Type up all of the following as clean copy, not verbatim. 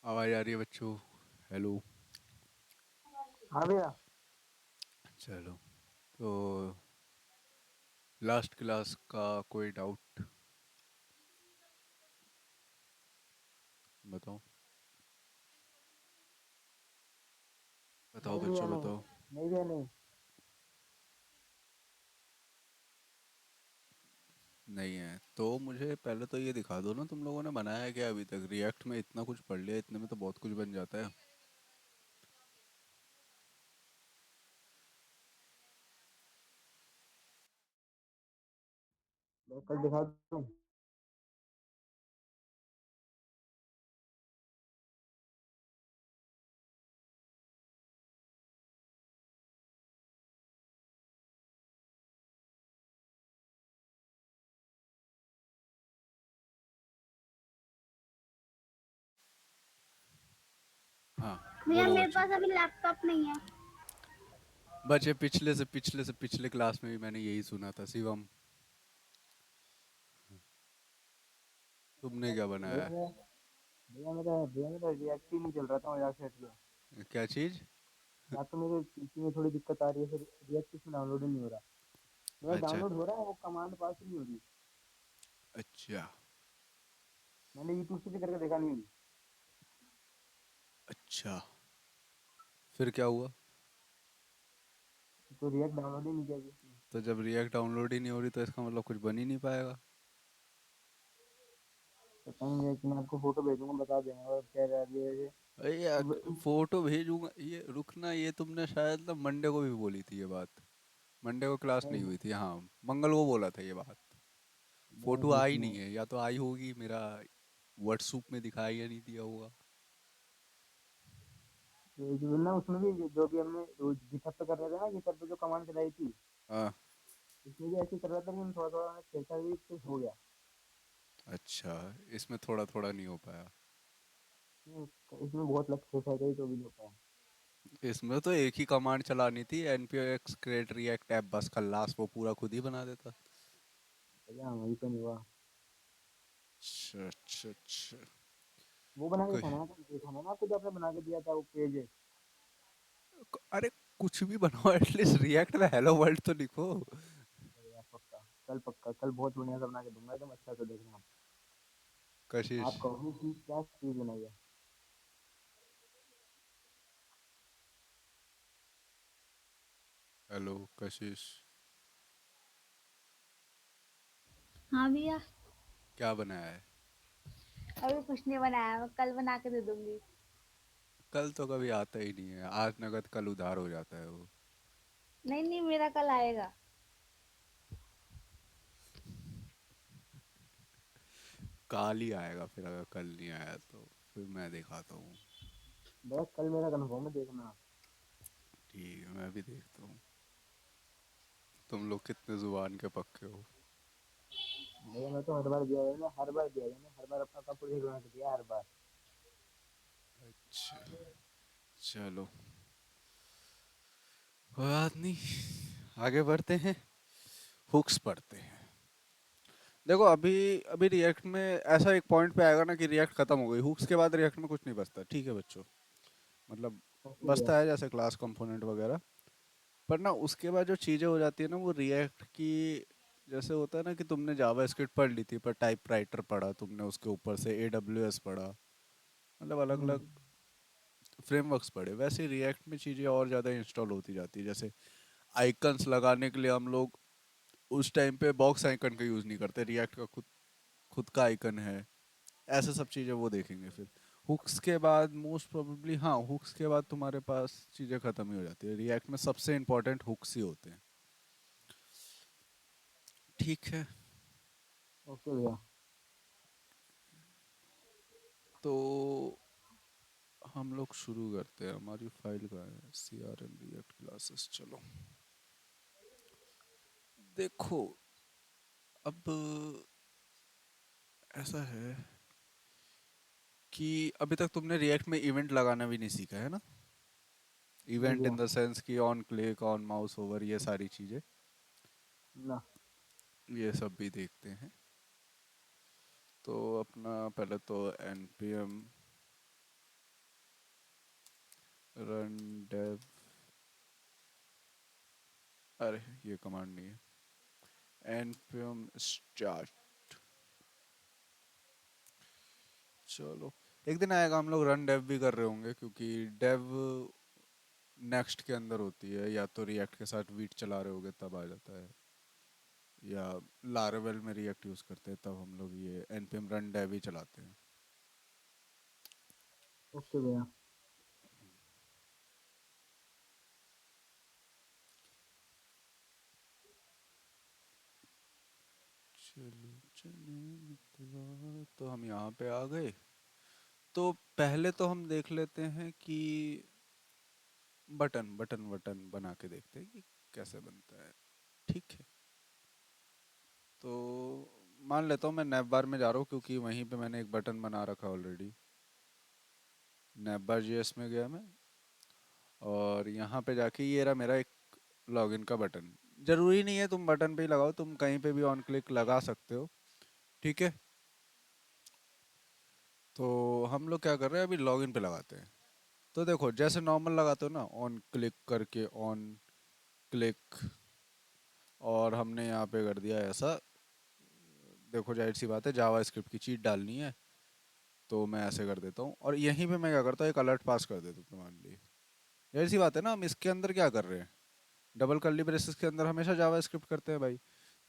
आवाज आ रही है बच्चों? हेलो। हाँ भैया। चलो, तो लास्ट क्लास का कोई डाउट बताओ। बताओ नहीं भैया बच्चों, नहीं। बताओ। नहीं भैया नहीं। नहीं है तो मुझे पहले तो ये दिखा दो ना, तुम लोगों ने बनाया क्या अभी तक? रिएक्ट में इतना कुछ पढ़ लिया, इतने में तो बहुत कुछ बन जाता है। मैं कल दिखा दूँ। हाँ, भैया बोलो मेरे बच्चों। पास अभी लैपटॉप नहीं है। बच्चे, पिछले से पिछले क्लास में भी मैंने यही सुना था शिवम। तुमने क्या बनाया भैया मेरा भैया मेरा रिएक्ट ही नहीं चल रहा था, मजाक से हट गया। है? क्या चीज़? या तो मेरे पीसी में थोड़ी दिक्कत आ रही है, फिर रिएक्ट इसमें डाउनलोड ही नहीं हो रहा। मेरा अच्छा। डाउनलोड हो रहा है, वो कमांड पास ही नहीं हो रही। अच्छा। मैंने यूट्यूब से भी करके देखा नहीं अभी। अच्छा, फिर क्या हुआ? तो रिएक्ट डाउनलोड ही नहीं किया अभी। तो जब रिएक्ट डाउनलोड ही नहीं हो रही तो इसका मतलब कुछ बन ही नहीं पाएगा। पता नहीं भैया, कि मैं आपको फोटो भेजूंगा, बता देना और क्या रहा है। अरे यार, फोटो भेजूंगा, ये रुकना, ये तुमने शायद ना मंडे को भी बोली थी ये बात। मंडे को क्लास नहीं नहीं हुई थी, हाँ। मंगल को बोला था ये बात। नहीं फोटो झूठ आई नहीं नहीं है। है, या तो आई होगी, मेरा व्हाट्सएप में दिखाई या नहीं दिया होगा। तो जो ना उसमें भी जो भी हमने गिटहब पे कर रहे थे ना, गिटहब पे जो कमांड चलाई थी, हाँ। इसमें भी ऐसे ही कर रहा था, लेकिन थोड़ा थोड़ा मैंने छेड़छाड़ भी तो हो गया। अच्छा, इसमें थोड़ा थोड़ा नहीं हो पाया। इसमें बहुत लग छेड़छाड़ गई तो भी नहीं हो पाया। इसमें तो एक ही कमांड चलानी थी, npx create react app, बस खल्लास, वो पूरा खुद ही बना देता। भैया वही तो नहीं हुआ। अच्छा अच्छा अच्छा। वो बना के कोई, दिखाना ना आपको, जो आपने बना के दिया था वो पेज है। अरे कुछ भी बनाओ, एटलीस्ट रिएक्ट में हेलो वर्ल्ड तो लिखो। भैया पक्का कल बहुत बढ़िया सा बना के दूंगा, एकदम अच्छा सा देखना कशिश। आप कहोगे कि क्या चीज बनाई है। हेलो कशिश। हाँ भैया। क्या बनाया है? अभी कुछ नहीं बनाया, मैं कल बना के दे दूंगी। कल तो कभी आता ही नहीं है, आज नगद कल उधार हो जाता है वो। नहीं नहीं, मेरा कल आएगा। काल ही आएगा फिर, अगर कल नहीं आया तो फिर मैं दिखाता हूँ। भैया कल मेरा कन्फर्म है, देखना। ठीक है, मैं भी देखता हूँ। तुम लोग कितने जुबान के पक्के हो। भैया मैं तो हर बार दिया है ना, हर बार दिया है ना, हर बार अपना अपना प्रोजेक्ट बना के दिया हर बार। अच्छा, चलो, कोई बात नहीं, आगे बढ़ते हैं। हुक्स पढ़ते हैं। देखो, अभी अभी रिएक्ट में ऐसा एक पॉइंट पे आएगा ना कि रिएक्ट खत्म हो गई, हुक्स के बाद रिएक्ट में कुछ नहीं बचता, ठीक है बच्चों? मतलब ओके भैया। बचता है जैसे क्लास कंपोनेंट वगैरह, पर ना उसके बाद जो चीज़ें हो जाती है ना वो रिएक्ट की। जैसे होता है ना कि तुमने जावा स्क्रिप्ट पढ़ ली थी, पर टाइप राइटर पढ़ा तुमने, उसके ऊपर से AWS पढ़ा, मतलब अलग हम्म। अलग फ्रेमवर्क्स पढ़े, वैसे रिएक्ट में चीज़ें और ज़्यादा इंस्टॉल होती जाती है। जैसे आइकन्स लगाने के लिए हम लोग उस टाइम पे बॉक्स आइकन का यूज़ नहीं करते, रिएक्ट का खुद खुद का आइकन है। ऐसे सब चीज़ें वो देखेंगे फिर। हुक्स के बाद मोस्ट प्रोबेबली, हाँ, हुक्स के बाद तुम्हारे पास चीज़ें ख़त्म ही हो जाती है। रिएक्ट में सबसे इंपॉर्टेंट हुक्स ही होते हैं। ठीक है, ओके भैया। तो हम लोग शुरू करते हैं। हमारी फाइल का है CRM रिएक्ट क्लासेस। चलो, देखो, अब ऐसा है कि अभी तक तुमने रिएक्ट में इवेंट लगाना भी नहीं सीखा है ना। नहीं इवेंट भैया। इन द सेंस कि on click, on mouse over, ये सारी चीज़ें, ना। ये सब भी देखते हैं। तो अपना पहले तो npm रन डेव, अरे ये कमांड नहीं है, npm start। चलो, एक दिन आएगा हम लोग रन डेव भी कर रहे होंगे, क्योंकि डेव नेक्स्ट के अंदर होती है, या तो रिएक्ट के साथ वीट चला रहे होगे तब आ जाता है, या लारावेल में रिएक्ट यूज करते हैं तब हम लोग ये npm रन डेव ही चलाते हैं। ओके भैया। चलो चले मितवा, तो हम यहाँ पे आ गए। तो पहले तो हम देख लेते हैं कि बटन बटन बटन बना के देखते हैं कि कैसे बनता है। ठीक है, तो मान लेता हूँ मैं नैप बार में जा रहा हूँ, क्योंकि वहीं पे मैंने एक बटन बना रखा ऑलरेडी। नैप बार जीएस में गया मैं, और यहाँ पे जाके ये रहा मेरा एक लॉगिन का बटन। जरूरी नहीं है तुम बटन पे ही लगाओ, तुम कहीं पे भी ऑन क्लिक लगा सकते हो। ठीक है, तो हम लोग क्या कर रहे हैं, अभी लॉगिन पे लगाते हैं। तो देखो, जैसे नॉर्मल लगाते हो ना, ऑन क्लिक करके ऑन क्लिक, और हमने यहाँ पे कर दिया ऐसा। देखो जाहिर सी बात है, जावा स्क्रिप्ट की चीट डालनी है, तो मैं ऐसे कर देता हूँ, और यहीं पे मैं क्या करता हूँ, एक अलर्ट पास कर देता हूँ तुम्हारे लिए। जाहिर सी बात है ना, हम इसके अंदर क्या कर रहे हैं, डबल कर्ली ब्रेसेस के अंदर हमेशा जावा स्क्रिप्ट करते हैं भाई।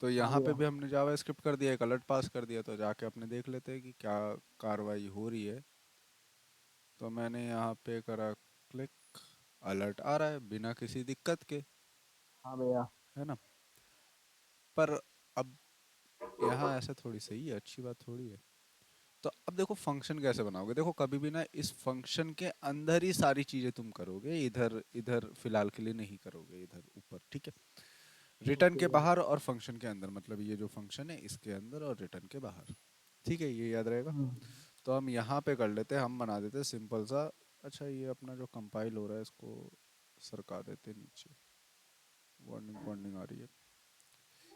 तो हाँ यहाँ पे भैया। भी हमने जावा स्क्रिप्ट कर दिया, एक अलर्ट पास कर दिया, तो जाके अपने देख लेते हैं कि क्या कार्रवाई हो रही है। तो मैंने यहाँ पे करा क्लिक, अलर्ट आ रहा है बिना किसी दिक्कत के, हाँ भैया। है ना। पर अब यहाँ ऐसा थोड़ी सही है, अच्छी बात थोड़ी है। तो अब देखो फंक्शन कैसे बनाओगे। देखो कभी भी ना इस फंक्शन के अंदर ही सारी चीजें तुम करोगे, इधर इधर फिलहाल के लिए नहीं करोगे, इधर ऊपर। ठीक है, रिटर्न ओके के भैया। बाहर और फंक्शन के अंदर, मतलब ये जो फंक्शन है इसके अंदर और रिटर्न के बाहर। ठीक है, ये याद रहेगा। हम्म। तो हम यहाँ पे कर लेते हैं, हम बना देते हैं सिंपल सा। अच्छा, ये अपना जो कंपाइल हो रहा है इसको सरका देते हैं नीचे, वार्निंग वार्निंग आ रही है।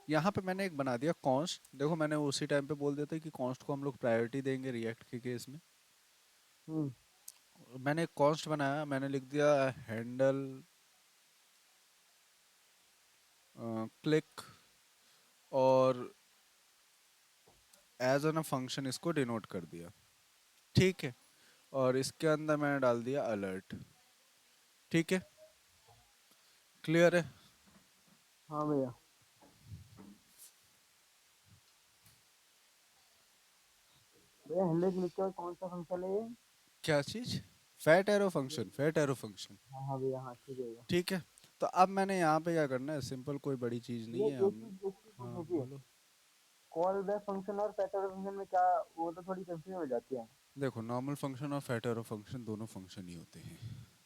यहाँ पे मैंने एक बना दिया कॉन्स्ट। देखो मैंने उसी टाइम पे बोल दिया था कि कॉन्स्ट को हम लोग प्रायोरिटी देंगे रिएक्ट के केस में। हम्म। मैंने एक कॉन्स्ट बनाया, मैंने लिख दिया हैंडल क्लिक, और एज एन अ फंक्शन इसको डिनोट कर दिया। ठीक है, और इसके अंदर मैंने डाल दिया अलर्ट। ठीक है, क्लियर है। हाँ भैया। भैया हैंडल क्लिक का कौन सा फंक्शन है ये? क्या चीज? Fat arrow function, fat arrow function. हाँ हाँ भैया, हाँ ठीक है भैया। ठीक है, तो अब मैंने यहाँ पे क्या करना है, सिंपल, कोई बड़ी चीज नहीं ये है। हम, एक चीज हाँ पूछनी थी। बोलो। कॉल बैक फंक्शन और फैक्टर फंक्शन में क्या, वो तो थोड़ी कंफ्यूजन हो जाती है। देखो नॉर्मल फंक्शन और फैट एरो फंक्शन दोनों फंक्शन ही होते हैं।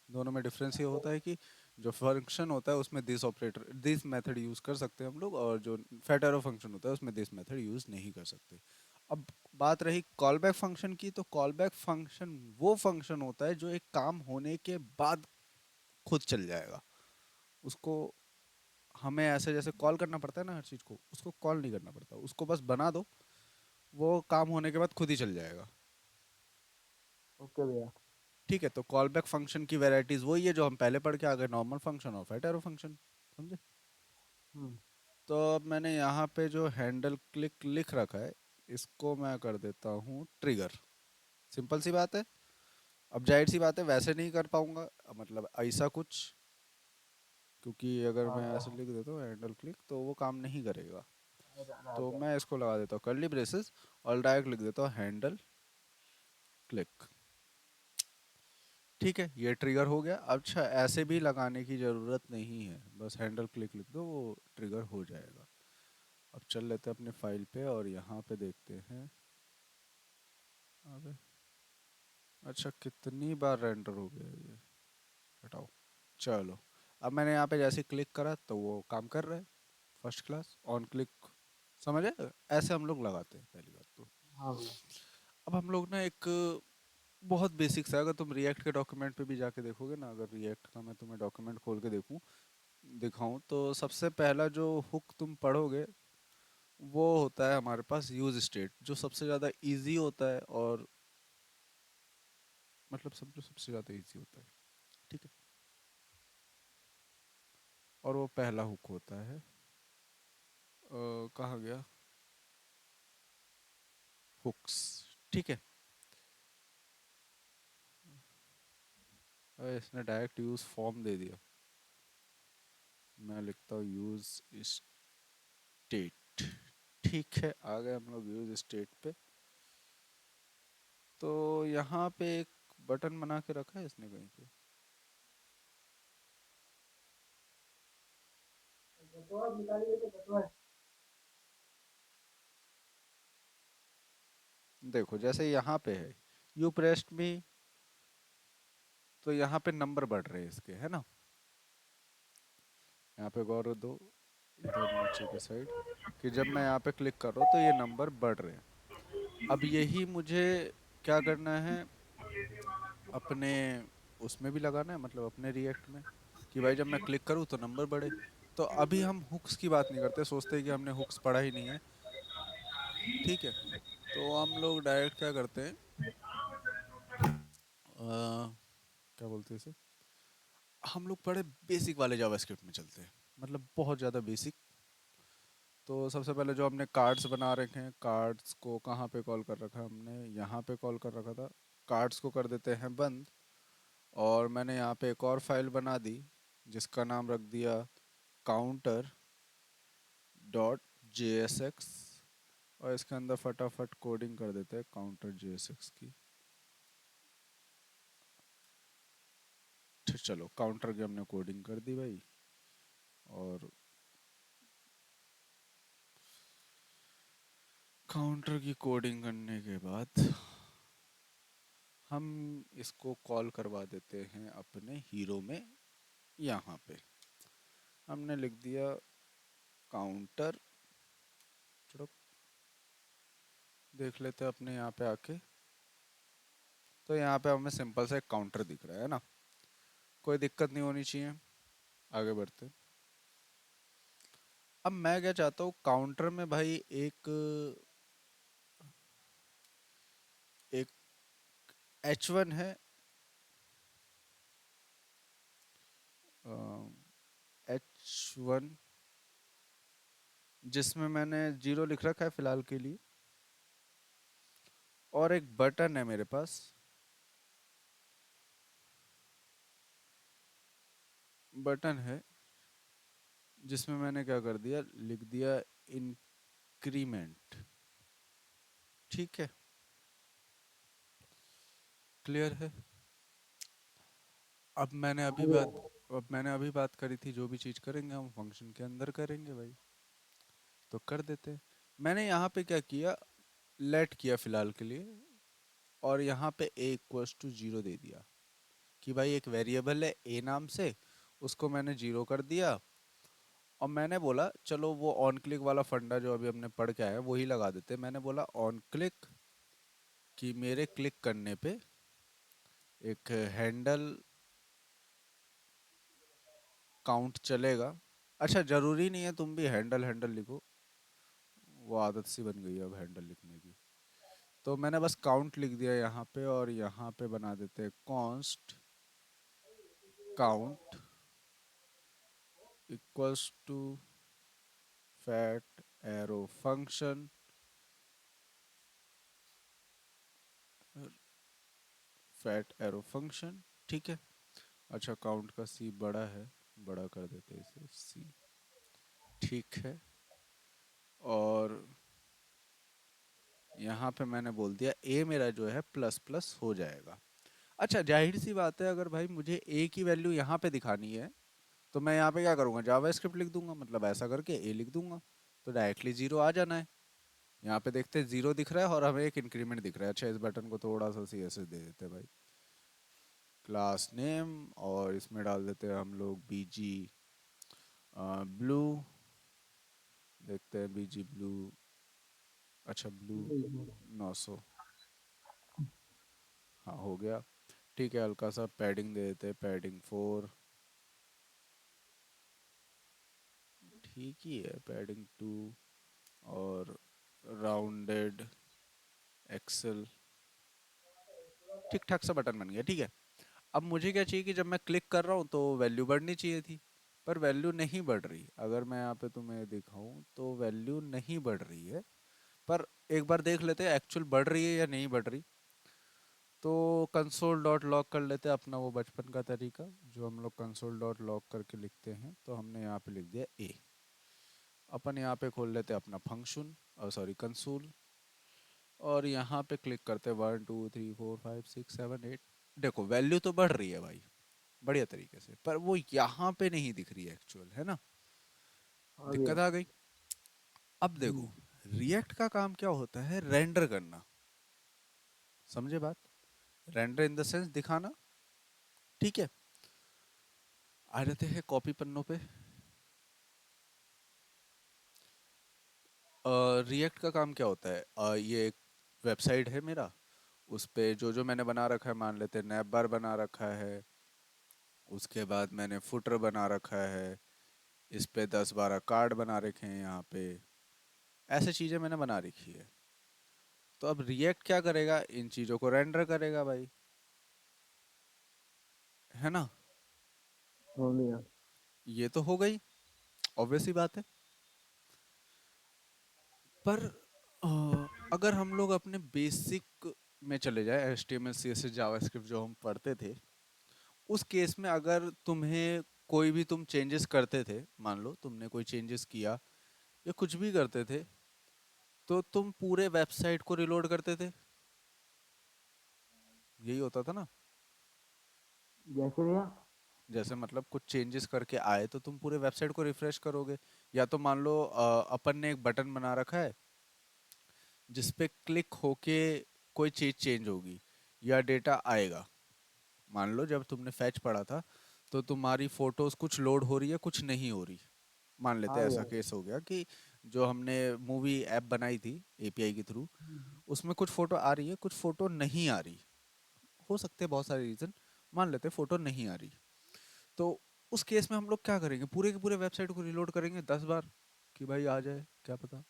दोनों में डिफरेंस ये होता है कि जो फंक्शन होता है उसमें this operator, this method use कर सकते हैं हम लोग, और जो फैट एरो फंक्शन होता है उसमें दिस मेथड यूज नहीं कर सकते। अब बात रही कॉल बैक फंक्शन की, तो कॉल बैक फंक्शन वो फंक्शन होता है जो एक काम होने के बाद खुद चल जाएगा। उसको हमें ऐसे जैसे कॉल करना पड़ता है ना हर चीज को, उसको कॉल नहीं करना पड़ता, उसको बस बना दो, वो काम होने के बाद खुद ही चल जाएगा। ओके भैया। ठीक है, तो कॉल बैक फंक्शन की वैरायटीज वही है जो हम पहले पढ़ के आ गए, नॉर्मल फंक्शन और फैट एरो फंक्शन। समझे। हम्म। तो अब मैंने यहाँ पे जो हैंडल क्लिक लिख रखा है, इसको मैं कर देता हूँ ट्रिगर। सिंपल सी बात है। अब जाहिर सी बात है वैसे नहीं कर पाऊंगा, मतलब ऐसा कुछ, क्योंकि अगर हाँ मैं भैया। ऐसे लिख देता हूँ हैंडल क्लिक तो वो काम नहीं करेगा। रहा तो गया। मैं इसको लगा देता हूँ कर्ली ब्रेसेस, और डायरेक्ट लिख देता हूँ हैंडल क्लिक। ठीक है, ये ट्रिगर हो गया। अच्छा, ऐसे भी लगाने की ज़रूरत नहीं है, बस हैंडल क्लिक लिख दो, वो ट्रिगर हो जाएगा। अब चल लेते हैं अपने फाइल पे, और यहाँ पे देखते हैं। अबे, अच्छा कितनी बार रेंडर हो गया ये, हटाओ। चलो, अब मैंने यहाँ पे जैसे क्लिक करा तो वो काम कर रहा है, फर्स्ट क्लास। ऑन क्लिक, समझे, ऐसे हम लोग लगाते हैं पहली बात तो। हाँ भैया। अब हम लोग ना एक बहुत बेसिक सा, अगर तुम रिएक्ट के डॉक्यूमेंट पे भी जाके देखोगे ना, अगर रिएक्ट का मैं तुम्हें डॉक्यूमेंट खोल के देखूँ दिखाऊं, तो सबसे पहला जो हुक तुम पढ़ोगे वो होता है हमारे पास यूज स्टेट, जो सबसे ज़्यादा इजी होता है, और मतलब समझो सबसे ज़्यादा इजी होता है। ठीक है, और वो पहला हुक होता है कहाँ गया, हुक्स। ठीक है, अरे इसने डायरेक्ट यूज फॉर्म दे दिया। मैं लिखता हूँ यूज स्टेट। ठीक है, आ गए हम लोग यूज स्टेट पे। तो यहाँ पे एक बटन बना के रखा है इसने कहीं पे। तो आप निकालिए तो देखो जैसे यहाँ पे है यू प्रेस्ड मी, तो यहाँ पे नंबर बढ़ रहे हैं इसके, है ना। यहाँ पे गौर दो इधर नीचे के साइड, कि जब मैं यहाँ पे क्लिक कर रहा हूँ तो ये नंबर बढ़ रहे हैं। अब यही मुझे क्या करना है, अपने उसमें भी लगाना है, मतलब अपने रिएक्ट में, कि भाई जब मैं क्लिक करूँ तो नंबर बढ़े। तो अभी हम हुक्स की बात नहीं करते, सोचते हैं कि हमने हुक्स पढ़ा ही नहीं है। ठीक है, तो हम लोग डायरेक्ट क्या करते हैं, क्या बोलते हैं इसे, हम लोग बड़े बेसिक वाले जावास्क्रिप्ट में चलते हैं, मतलब बहुत ज़्यादा बेसिक। तो सबसे पहले जो हमने कार्ड्स बना रखे हैं, कार्ड्स को कहाँ पे कॉल कर रखा है हमने, यहाँ पे कॉल कर रखा था। कार्ड्स को कर देते हैं बंद, और मैंने यहाँ पे एक और फाइल बना दी जिसका नाम रख दिया counter dot J S x, और इसके अंदर फटाफट कोडिंग कर देते हैं काउंटर जे एस एक्स की। ठीक, चलो काउंटर की हमने कोडिंग कर दी भाई। और काउंटर की कोडिंग करने के बाद हम इसको कॉल करवा देते हैं अपने हीरो में। यहाँ पे हमने लिख दिया काउंटर, चलो देख लेते हैं अपने यहाँ पे आके। तो यहाँ पे हमें सिंपल सा एक काउंटर दिख रहा है ना, कोई दिक्कत नहीं होनी चाहिए। आगे बढ़ते हैं। अब मैं क्या चाहता हूँ काउंटर में भाई एक एक H1 है, H1 जिसमें मैंने जीरो लिख रखा है फिलहाल के लिए, और एक बटन है मेरे पास, बटन है जिसमें मैंने क्या कर दिया, लिख दिया इंक्रीमेंट। ठीक है, क्लियर है। अब मैंने अभी बात अब मैंने अभी बात करी थी, जो भी चीज़ करेंगे हम फंक्शन के अंदर करेंगे भाई, तो कर देते हैं। मैंने यहाँ पे क्या किया, लेट किया फिलहाल के लिए, और यहाँ पे a इक्वल्स टू जीरो दे दिया, कि भाई एक वेरिएबल है a नाम से, उसको मैंने जीरो कर दिया। और मैंने बोला चलो वो ऑन क्लिक वाला फंडा जो अभी हमने पढ़ के आया वही लगा देते। मैंने बोला ऑन क्लिक, कि मेरे क्लिक करने पे एक हैंडल काउंट चलेगा। अच्छा ज़रूरी नहीं है तुम भी हैंडल हैंडल लिखो, वो आदत सी बन गई है अब हैंडल लिखने की। तो मैंने बस काउंट लिख दिया यहाँ पे, और यहाँ पे बना देते हैं const count equals to fat arrow function, fat arrow function. ठीक है, अच्छा काउंट का सी बड़ा है, बड़ा कर देते हैं इसे सी। ठीक है, और यहाँ पे मैंने बोल दिया ए मेरा जो है प्लस प्लस हो जाएगा। अच्छा जाहिर सी बात है, अगर भाई मुझे ए की वैल्यू यहाँ पे दिखानी है तो मैं यहाँ पे क्या करूँगा, जावास्क्रिप्ट लिख दूंगा, मतलब ऐसा करके ए लिख दूंगा, तो डायरेक्टली जीरो आ जाना है। यहाँ पे देखते हैं जीरो दिख रहा है और हमें एक इंक्रीमेंट दिख रहा है। अच्छा इस बटन को थोड़ा सा सी एस दे देते हैं भाई, क्लास नेम, और इसमें डाल देते हैं हम लोग बीजी ब्लू, देखते हैं बीजी ब्लू। अच्छा ब्लू 900, हाँ हो गया। ठीक है, हल्का सा पैडिंग दे देते हैं, पैडिंग 4। ठीक ही है, पैडिंग 2, और राउंडेड एक्सेल, ठीक ठाक सा बटन बन गया। ठीक है, अब मुझे क्या चाहिए कि जब मैं क्लिक कर रहा हूँ तो वैल्यू बढ़नी चाहिए थी, पर वैल्यू नहीं बढ़ रही। अगर मैं यहाँ पे तुम्हें दिखाऊं तो वैल्यू नहीं बढ़ रही है। पर एक बार देख लेते हैं एक्चुअल बढ़ रही है या नहीं बढ़ रही। तो कंसोल डॉट लॉग कर लेते हैं अपना वो बचपन का तरीका, जो हम लोग कंसोल डॉट लॉग करके लिखते हैं। तो हमने यहाँ पे लिख दिया ए। अपन यहाँ पे खोल लेते हैं अपना फंक्शन, सॉरी कंसोल, और यहाँ पे क्लिक करते हैं 1 2 3 4 5 6 7 8। देखो वैल्यू तो बढ़ रही है भाई, बढ़िया तरीके से, पर वो यहाँ पे नहीं दिख रही है एक्चुअल, है ना। हाँ भैया। दिक्कत आ गई। अब देखो, हम्म। रिएक्ट का काम क्या होता है, रेंडर करना। समझे बात, रेंडर इन द सेंस दिखाना। ठीक है, आ जाते हैं कॉपी पन्नों पे। रिएक्ट का काम क्या होता है, ये एक वेबसाइट है मेरा, उस पे जो जो मैंने बना रखा है, मान लेते हैं नैप बार बना रखा है, उसके बाद मैंने फुटर बना रखा है, इस पे 10 12 कार्ड बना रखे हैं यहाँ पे, ऐसे चीज़ें मैंने बना रखी है। तो अब रिएक्ट क्या करेगा, इन चीज़ों को रेंडर करेगा भाई, है ना। हाँ भैया। ये तो हो गई, ऑब्वियस सी बात है। पर अगर हम लोग अपने बेसिक में चले जाए, H T M L C S S JavaScript जो हम पढ़ते थे, उस केस में अगर तुम्हें कोई भी तुम चेंजेस करते थे, मान लो तुमने कोई चेंजेस किया या कुछ भी करते थे, तो तुम पूरे वेबसाइट को रिलोड करते थे। यही होता था ना। जैसे भैया। जैसे मतलब कुछ चेंजेस करके आए तो तुम पूरे वेबसाइट को रिफ्रेश करोगे। या तो मान लो अपन ने एक बटन बना रखा है जिस पे क्लिक होके कोई चीज चेंज होगी या डेटा आएगा। मान लो जब तुमने फैच पढ़ा था तो तुम्हारी फोटोज कुछ लोड हो रही है, कुछ नहीं हो रही। मान लेते हाँ हैं ऐसा भैया। केस हो गया कि जो हमने मूवी ऐप बनाई थी एपीआई के थ्रू, उसमें कुछ फोटो आ रही है, कुछ फोटो नहीं आ रही। हो सकते हैं बहुत सारे रीजन, मान लेते हैं फोटो नहीं आ रही। तो उस केस में हम लोग क्या करेंगे, पूरे के पूरे वेबसाइट को रिलोड करेंगे 10 बार कि भाई आ जाए, क्या पता,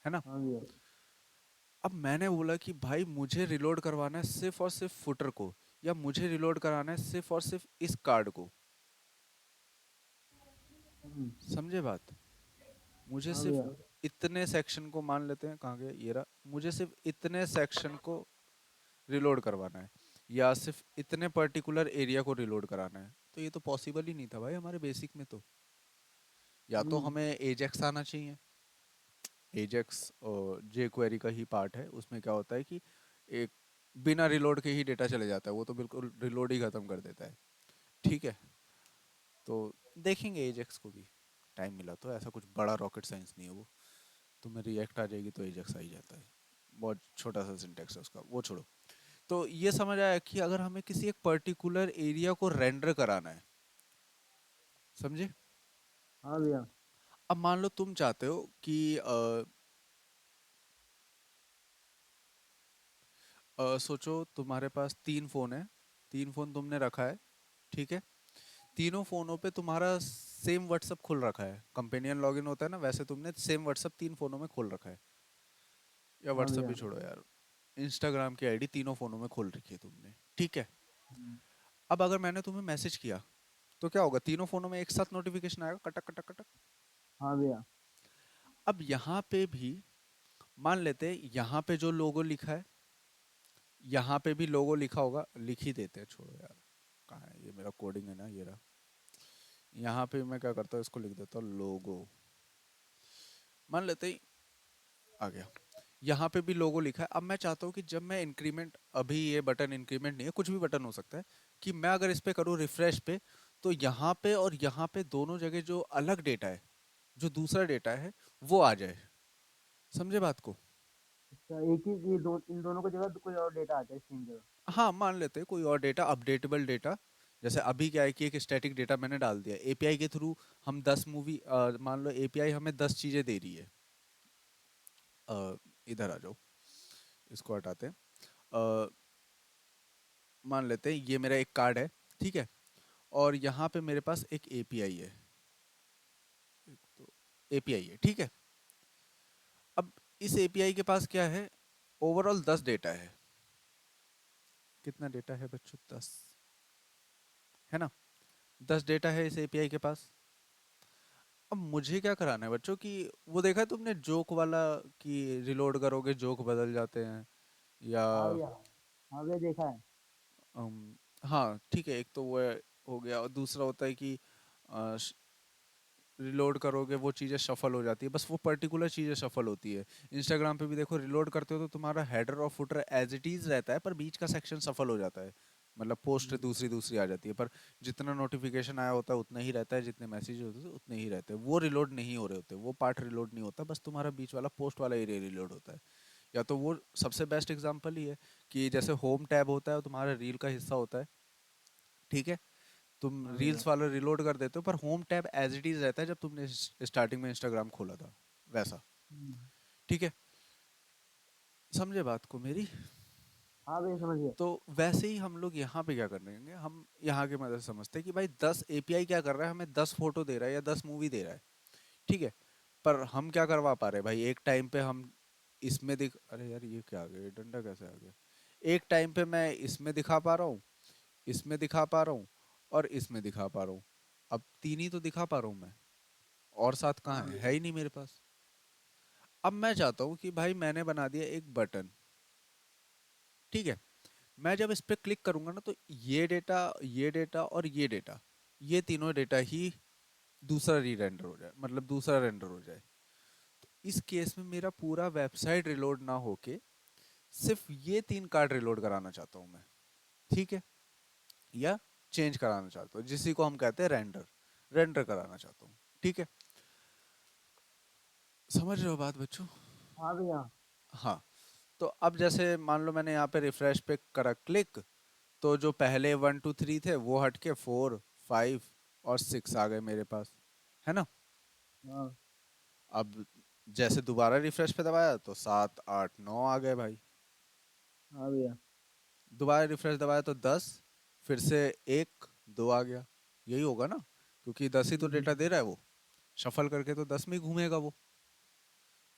है ना। हाँ भैया। अब मैंने बोला कि भाई मुझे रिलोड करवाना है सिर्फ और सिर्फ फुटर को, या मुझे रिलोड कराना है सिर्फ और सिर्फ इस कार्ड को। हम्म। समझे बात, मुझे हाँ सिर्फ भैया। इतने सेक्शन को, मान लेते हैं कहाँ गया ये रहा, मुझे सिर्फ इतने सेक्शन को रिलोड करवाना है, या सिर्फ इतने पर्टिकुलर एरिया को रिलोड कराना है। तो ये तो पॉसिबल ही नहीं था भाई हमारे बेसिक में। तो या तो हम्म। हमें एजेक्स आना चाहिए। एजेक्स जे क्वेरी का ही पार्ट है, उसमें क्या होता है कि एक बिना रिलोड के ही डेटा चले जाता है, वो तो बिल्कुल रिलोड ही खत्म कर देता है। ठीक है, तो देखेंगे एजेक्स को भी, टाइम मिला तो। ऐसा कुछ बड़ा रॉकेट साइंस नहीं है वो। तुम्हें रिएक्ट आ जाएगी तो एजेक्स आ ही जाता है, बहुत छोटा सा सिंटेक्स है उसका, वो छोड़ो। तो ये समझ आया कि अगर हमें किसी एक पर्टिकुलर एरिया को रेंडर कराना है, समझे। हाँ भैया। अब मान लो तुम चाहते हो कि सोचो तुम्हारे पास 3 फोन है, 3 फोन तुमने रखा है, ठीक है। तीनों फोनों पे तुम्हारा सेम व्हाट्सअप खुल रखा है, कंपेनियन लॉगिन होता है ना, वैसे तुमने सेम व्हाट्सअप 3 फोनों में खोल रखा है। या हाँ व्हाट्सअप ही भैया। छोड़ो यार, इंस्टाग्राम की आईडी तीनों फोनों में खोल रखी है तुमने, ठीक है। हम्म। अब अगर मैंने तुम्हें मैसेज किया तो क्या होगा, तीनों फोनों में एक साथ नोटिफिकेशन आएगा, कटक कटक कटक। हाँ भैया। अब यहाँ पे भी मान लेते हैं, यहाँ पे जो लोगो लिखा है, यहाँ पे भी लोगो लिखा होगा, लिख ही देते हैं, छोड़ो यार। कहाँ है ये मेरा कोडिंग, है ना ये रहा। यहाँ पे मैं क्या करता हूँ, इसको लिख देता हूँ लोगो। मान लेते ही आ गया, यहाँ पे भी लोगो लिखा है। अब मैं चाहता हूँ कि जब मैं इंक्रीमेंट, अभी ये बटन इंक्रीमेंट नहीं है, कुछ भी बटन हो सकता है, कि मैं अगर इस पे करूँ रिफ्रेश पे, तो यहाँ पे और यहाँ पे दोनों जगह जो अलग डेटा है, जो दूसरा डेटा है, वो आ जाए। समझे बात को। अच्छा, एक ही ये दो, इन दोनों को जगह कोई और डेटा आता है सेम जगह। हाँ, मान लेते हैं कोई और डेटा, अपडेटेबल डेटा। जैसे अभी क्या है कि एक स्टैटिक डेटा मैंने डाल दिया एपीआई के थ्रू, हम 10 मूवी, मान लो एपीआई हमें 10 चीज़ें दे रही है। इधर आ जाओ, इसको हटाते हैं। अ, मान लेते हैं ये मेरा एक कार्ड है, ठीक है। और यहाँ पे मेरे पास एक एपीआई है, एक तो एपीआई है, ठीक है। अब इस एपीआई के पास क्या है, ओवरऑल 10 डेटा है। कितना डेटा है बच्चों, 10, है ना। 10 डेटा है इस एपीआई के पास। अब मुझे क्या कराना है बच्चों की, वो देखा है तुमने जोक वाला, कि रिलोड करोगे जोक बदल जाते हैं, या हाँ भैया। हाँ भैया देखा है। हाँ ठीक है, एक तो वो हो गया, और दूसरा होता है कि रिलोड करोगे वो चीज़ें शफल हो जाती है, बस वो पर्टिकुलर चीज़ें शफल होती है। इंस्टाग्राम पे भी देखो, रिलोड करते हो तो तुम्हारा हेडर और फुटर एज इट इज़ रहता है, पर बीच का सेक्शन सफल हो जाता है, मतलब पोस्ट हम्म, दूसरी दूसरी आ जाती है, पर जितना नोटिफिकेशन आया होता है उतना ही रहता है, जितने मैसेज होते हैं उतने ही रहते हैं, वो रिलोड नहीं हो रहे होते, वो पार्ट रिलोड नहीं होता, बस तुम्हारा बीच वाला पोस्ट वाला एरिया रिलोड होता है। या तो वो सबसे बेस्ट एग्जांपल ही है, कि जैसे होम टैब होता है वो तुम्हारा रील का हिस्सा होता है, ठीक है, तुम हाँ भैया। रील्स वाला रिलोड कर देते हो, पर home tab as it is रहता है जब तुमने स्टार्टिंग में इंस्टाग्राम खोला था, वैसा, हम्म, ठीक है, समझे बात को मेरी। हाँ भैया समझ गया। तो वैसे ही हम लोग यहाँ पे क्या कर रहे हैं, हम यहाँ की मदद से समझते हैं कि भाई 10 एपीआई क्या कर रहा है, हमें 10 फोटो दे रहा है या 10 मूवी दे रहा है, ठीक है, पर हम क्या करवा पा रहे हैं भाई, एक टाइम पे हम इसमें दिख, अरे यार ये क्या आ गया, ये डंडा कैसे आ गया, एक टाइम पे मैं इसमें दिखा पा रहा हूँ, इसमें दिखा पा रहा हूँ, और इसमें दिखा पा रहा हूँ, अब तीन ही तो दिखा पा रहा हूँ मैं, और साथ कहाँ हाँ है भैया। ही नहीं मेरे पास। अब मैं चाहता हूँ कि भाई मैंने बना दिया एक बटन, ठीक है, मैं जब इस पे क्लिक करूंगा ना, तो ये डेटा और ये डेटा, ये तीनों डेटा ही दूसरा री रेंडर हो जाए, मतलब दूसरा रेंडर हो जाए। तो इस केस में मेरा पूरा वेबसाइट रिलोड ना होके सिर्फ ये तीन कार्ड रिलोड कराना चाहता हूँ मैं, ठीक है, या चेंज कराना चाहता हूँ, जिसी को हम कहते हैं रेंडर, रेंडर कराना चाहता हूँ, ठीक है, समझ रहे हो बात बच्चों। हाँ भैया। हाँ, तो अब जैसे मान लो मैंने यहाँ पे रिफ्रेश पे करा क्लिक, तो जो पहले 1 2 3 थे वो हट के 4 5 और 6 आ गए मेरे पास, है ना। हाँ। अब जैसे दोबारा रिफ्रेश पे दबाया तो 7 8 9 आ गए भाई, हाँ भैया। दोबारा रिफ्रेश दबाया तो 10, फिर से 1 2 आ गया, यही होगा ना, क्योंकि 10 ही तो डेटा हम्म, दे रहा है वो, शफल करके तो 10 में ही घूमेगा वो।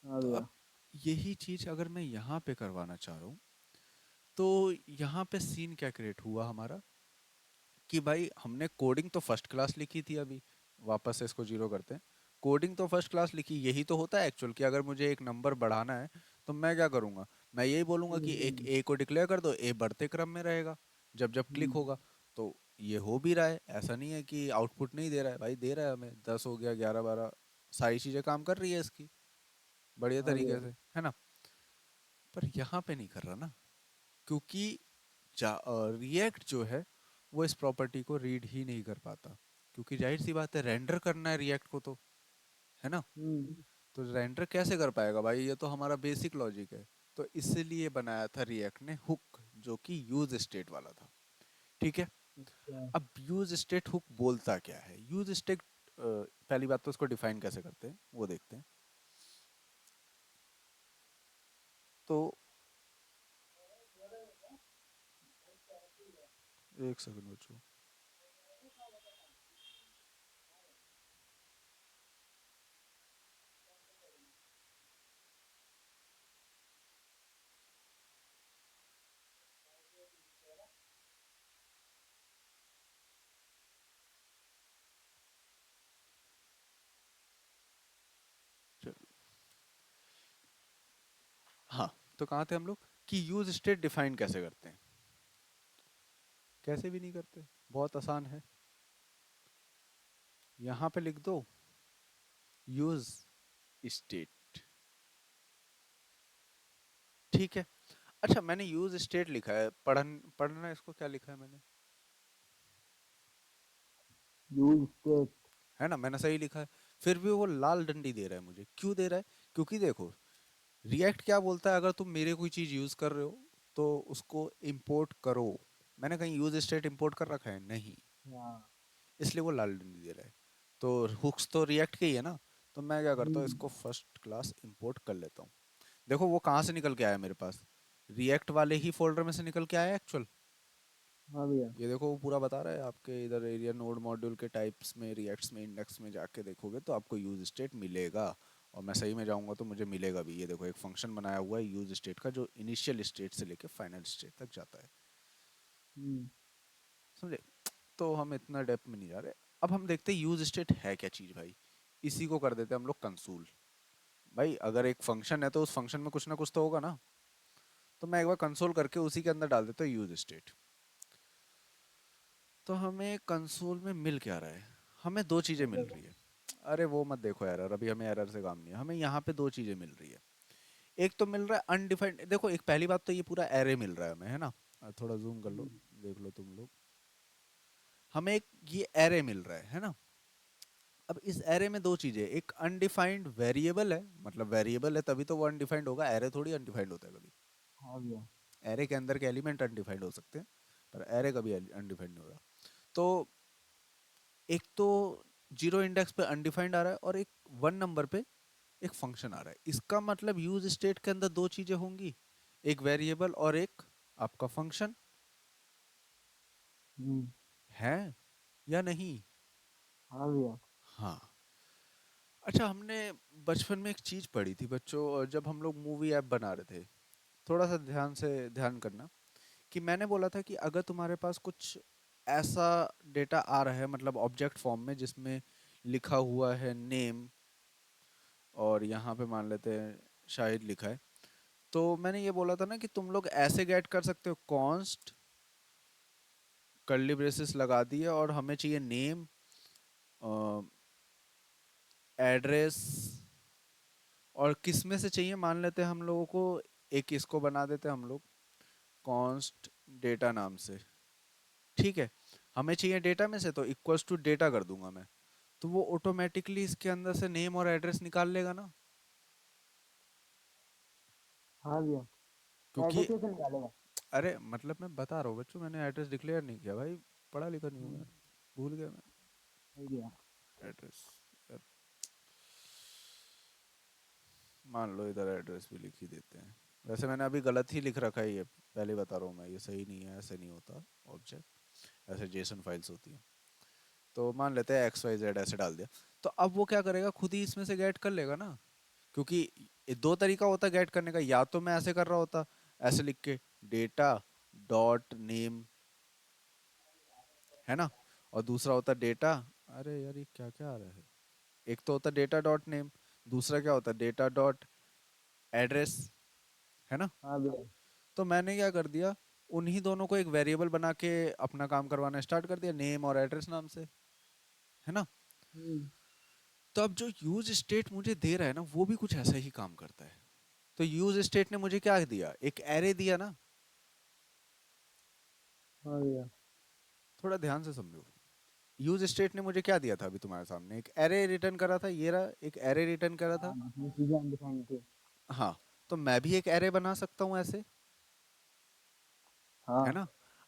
हाँ तो भैया। अब यही चीज अगर मैं यहाँ पे करवाना चाह रहा हूँ, तो यहाँ पे सीन क्या क्रिएट हुआ हमारा, कि भाई हमने कोडिंग तो फर्स्ट क्लास लिखी थी, अभी वापस से इसको जीरो करते हैं, कोडिंग तो फर्स्ट क्लास लिखी, यही तो होता है एक्चुअल, कि अगर मुझे एक नंबर बढ़ाना है तो मैं क्या करूँगा, मैं यही बोलूँगा कि एक हम्म, ए को डिक्लेयर कर दो, ए बढ़ते क्रम में रहेगा, जब जब क्लिक हम्म, होगा, तो ये हो भी रहा है, ऐसा नहीं है कि आउटपुट नहीं दे रहा है भाई, दे रहा है हमें, 10 हो गया, 11 12, सारी चीज़ें काम कर रही है इसकी बढ़िया हाँ भैया। तरीके से, है ना। पर यहाँ पे नहीं कर रहा ना, क्योंकि रिएक्ट जो है वो इस प्रॉपर्टी को रीड ही नहीं कर पाता, क्योंकि जाहिर सी बात है रेंडर करना है रिएक्ट को तो, है ना, हम्म, तो रेंडर कैसे कर पाएगा भाई, ये तो हमारा बेसिक लॉजिक है। तो इसलिए बनाया था रिएक्ट ने हुक, जो कि यूज स्टेट वाला था, ठीक है। अच्छा। अब यूज स्टेट हुक बोलता क्या है, यूज स्टेट, पहली बात तो उसको डिफाइन कैसे करते हैं वो देखते हैं। तो एक सेकंड बच्चों, चलो, हाँ, तो कहाँ थे हम लोग, कि यूज स्टेट डिफाइन कैसे करते हैं, कैसे भी नहीं करते, बहुत आसान है, यहाँ पे लिख दो यूज स्टेट, ठीक है। अच्छा, मैंने यूज स्टेट लिखा है, पढ़ना इसको क्या लिखा है मैंने, यूज स्टेट। है ना, मैंने सही लिखा है, फिर भी वो लाल डंडी दे रहा है मुझे, क्यों दे रहा है, क्योंकि देखो रिएक्ट क्या बोलता है, अगर तुम मेरे कोई चीज यूज कर रहे हो तो उसको इंपोर्ट करो, मैंने कहीं यूज स्टेट इंपोर्ट कर रखा है नहीं, हाँ। इसलिए वो लाल डंडी दे रहा है। तो हुक्स तो रिएक्ट के ही है ना, तो मैं क्या करता हूँ, हम्म, इसको फर्स्ट क्लास इंपोर्ट कर लेता हूँ। देखो वो कहाँ से निकल के आया मेरे पास, रिएक्ट वाले ही फोल्डर में से निकल के आया एक्चुअल, हाँ भैया। ये देखो वो पूरा बता रहा है, आपके इधर एरिया नोड मॉड्यूल के टाइप्स में रिएक्ट्स में इंडेक्स में जाके देखोगे तो आपको यूज स्टेट मिलेगा, और मैं सही में जाऊंगा तो मुझे मिलेगा भी, ये देखो एक फंक्शन बनाया हुआ है यूज स्टेट का, जो इनिशियल स्टेट से लेके फाइनल स्टेट तक जाता है, हम्म, समझे। तो हम इतना डेप्थ में नहीं जा रहे, अब हम देखते हैं यूज स्टेट है क्या चीज़ भाई, इसी को कर देते हैं हम लोग कंसूल। भाई अगर एक फंक्शन है तो उस फंक्शन में कुछ ना कुछ तो होगा ना, तो मैं एक बार कंसोल करके उसी के अंदर डाल देता हूँ यूज स्टेट। तो हमें कंसोल में मिल क्या रहा है, हमें दो चीजें मिल रही है। अरे वो मत देखो एरर, अभी हमें एरर से काम नहीं है, हमें यहाँ पे दो चीजें मिल रही है। एक तो मिल रहा है अनडिफाइंड, देखो एक पहली बात तो ये पूरा एरे मिल रहा है हमें, है ना। थोड़ा जूम कर लो, देख लो तुम लोग। हमें एक ये एरे मिल रहा है ना। अब इस एरे में दो चीजें, एक अनडिफाइंड वेरिएबल है, मतलब वेरिएबल है तभी तो वो अनडिफाइंड होगा, एरे थोड़ी अनडिफाइंड होता है कभी। हाँ भैया। एरे के अंदर के एलिमेंट अनडिफाइंड हो सकते हैं, पर एरे कभी अनडिफाइंड नहीं होगा। तो एक तो जीरो इंडेक्स पे अनडिफाइंड आ रहा है, और एक वन नंबर पे एक फंक्शन आ रहा है। इसका मतलब यूज स्टेट के अंदर दो चीजें होंगी, एक वेरिएबल और एक आपका फंक्शन। हम्म। है या नहीं? हाँ भैया। हाँ। अच्छा, हमने बचपन में एक चीज पढ़ी थी बच्चों, जब हम लोग मूवी ऐप बना रहे थे, थोड़ा सा ध्यान से ध्यान करना, कि मैंने बोला था कि अगर तुम्हारे पास कुछ ऐसा डेटा आ रहा है, मतलब ऑब्जेक्ट फॉर्म में, जिसमें लिखा हुआ है नेम, और यहाँ पे मान लेते हैं शाहिद लिखा है, तो मैंने ये बोला था ना कि तुम लोग ऐसे गेट कर सकते हो, कॉन्स्ट कर्ली ब्रेसेस लगा दिए, और हमें चाहिए नेम, एड्रेस, और किस में से चाहिए मान लेते हैं हम लोगों को, एक इसको बना देते हैं हम लोग कॉन्स्ट डेटा नाम से। ठीक है, हमें चाहिए डेटा में से, तो इक्वल्स टू डेटा कर दूंगा मैं, तो वो ऑटोमेटिकली इसके अंदर से नेम और एड्रेस निकाल लेगा ना। हाँ भैया। क्योंकि एड्रेस कैसे निकालेगा? अरे मतलब मैं बता रहा हूँ बच्चों, मैंने एड्रेस डिक्लेयर नहीं किया भाई, पढ़ा लिखा नहीं हूँ मैं, हम्म। भूल गया मैं सही भैया। एड्रेस। यार, मान लो इधर एड्रेस भी लिख ही देते हैं। वैसे मैंने अभी गलत ही लिख रखा है ये, पहले बता रहा हूँ मैं, ये सही नहीं है, ऐसे नहीं होता ऑब्जेक्ट, ऐसे जेसन फाइल्स होती हैं। तो मान लेते हैं एक्स वाई जेड ऐसे डाल दिया, तो अब वो क्या करेगा, खुद ही इसमें से गेट कर लेगा ना। क्योंकि ये दो तरीका होता है गेट करने का, या तो मैं ऐसे कर रहा होता, ऐसे लिख के डेटा डॉट नेम, है ना, और दूसरा होता डेटा, अरे यार ये क्या क्या आ रहा है, एक तो होता डेटा डॉट नेम, दूसरा क्या होता डेटा डॉट एड्रेस, है ना। हाँ भैया। तो मैंने क्या कर दिया, उन्हीं दोनों को एक वेरिएबल बना के अपना काम करवाना स्टार्ट कर दिया, नेम और एड्रेस नाम से, है ना। हम्म। तो अब जो यूज स्टेट मुझे दे रहा है ना, वो भी कुछ ऐसा ही काम करता है। तो यूज स्टेट ने मुझे क्या दिया, एक एरे दिया ना। हाँ भैया। थोड़ा ध्यान से समझो, यूज स्टेट ने मुझे क्या दिया था, अभी तुम्हारे सामने एक एरे रिटर्न करा था, ये रहा एक एरे रिटर्न करा था। हाँ, उसमें चीजें अनडिफाइंड थी। हाँ, तो मैं भी एक एरे बना सकता हूँ ऐसे, है हाँ। ना।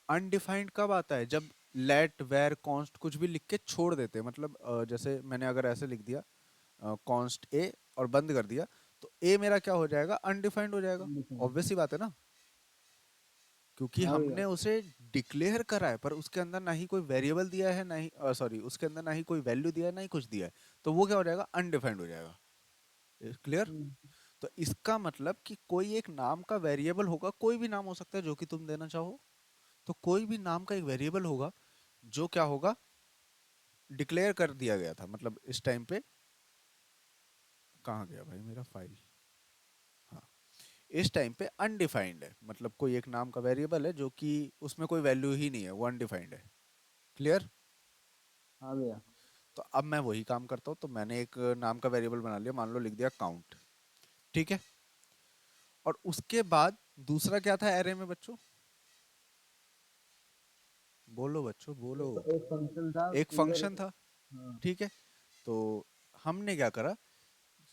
अनडिफाइंड कब आता है, जब लेट वेर कॉन्स्ट कुछ भी लिख के छोड़ देते हैं, मतलब जैसे मैंने अगर ऐसे लिख दिया कॉन्स्ट ए और बंद कर दिया, तो ए मेरा क्या हो जाएगा, अनडिफाइंड हो जाएगा। अनडिफाइंड। ऑब्वियस सी बात है ना, क्योंकि हाँ भैया। हमने उसे डिक्लेयर करा है, पर उसके अंदर ना ही कोई वेरिएबल दिया है, ना ही सॉरी उसके अंदर ना ही कोई वैल्यू दिया है, ना ही कुछ दिया है, तो वो क्या हो जाएगा, अनडिफाइंड हो जाएगा। क्लियर। हम्म। तो इसका मतलब कि कोई एक नाम का वेरिएबल होगा, कोई भी नाम हो सकता है जो कि तुम देना चाहो, तो कोई भी नाम का एक वेरिएबल होगा, जो क्या होगा, डिक्लेयर कर दिया गया था, मतलब इस टाइम पे, कहाँ गया भाई मेरा फाइल, हाँ, इस टाइम पे अनडिफाइंड है, मतलब कोई एक नाम का वेरिएबल है जो कि उसमें कोई वैल्यू ही नहीं है, वो अनडिफाइंड है। क्लियर। हाँ भैया। तो अब मैं वही काम करता हूँ, तो मैंने एक नाम का वेरिएबल बना लिया, मान लो लिख दिया काउंट। ठीक है, और उसके बाद दूसरा क्या था एरे में बच्चों, बोलो बच्चों बोलो। एक फंक्शन था एक क्लियर। फंक्शन था। हाँ। ठीक है, तो हमने क्या करा,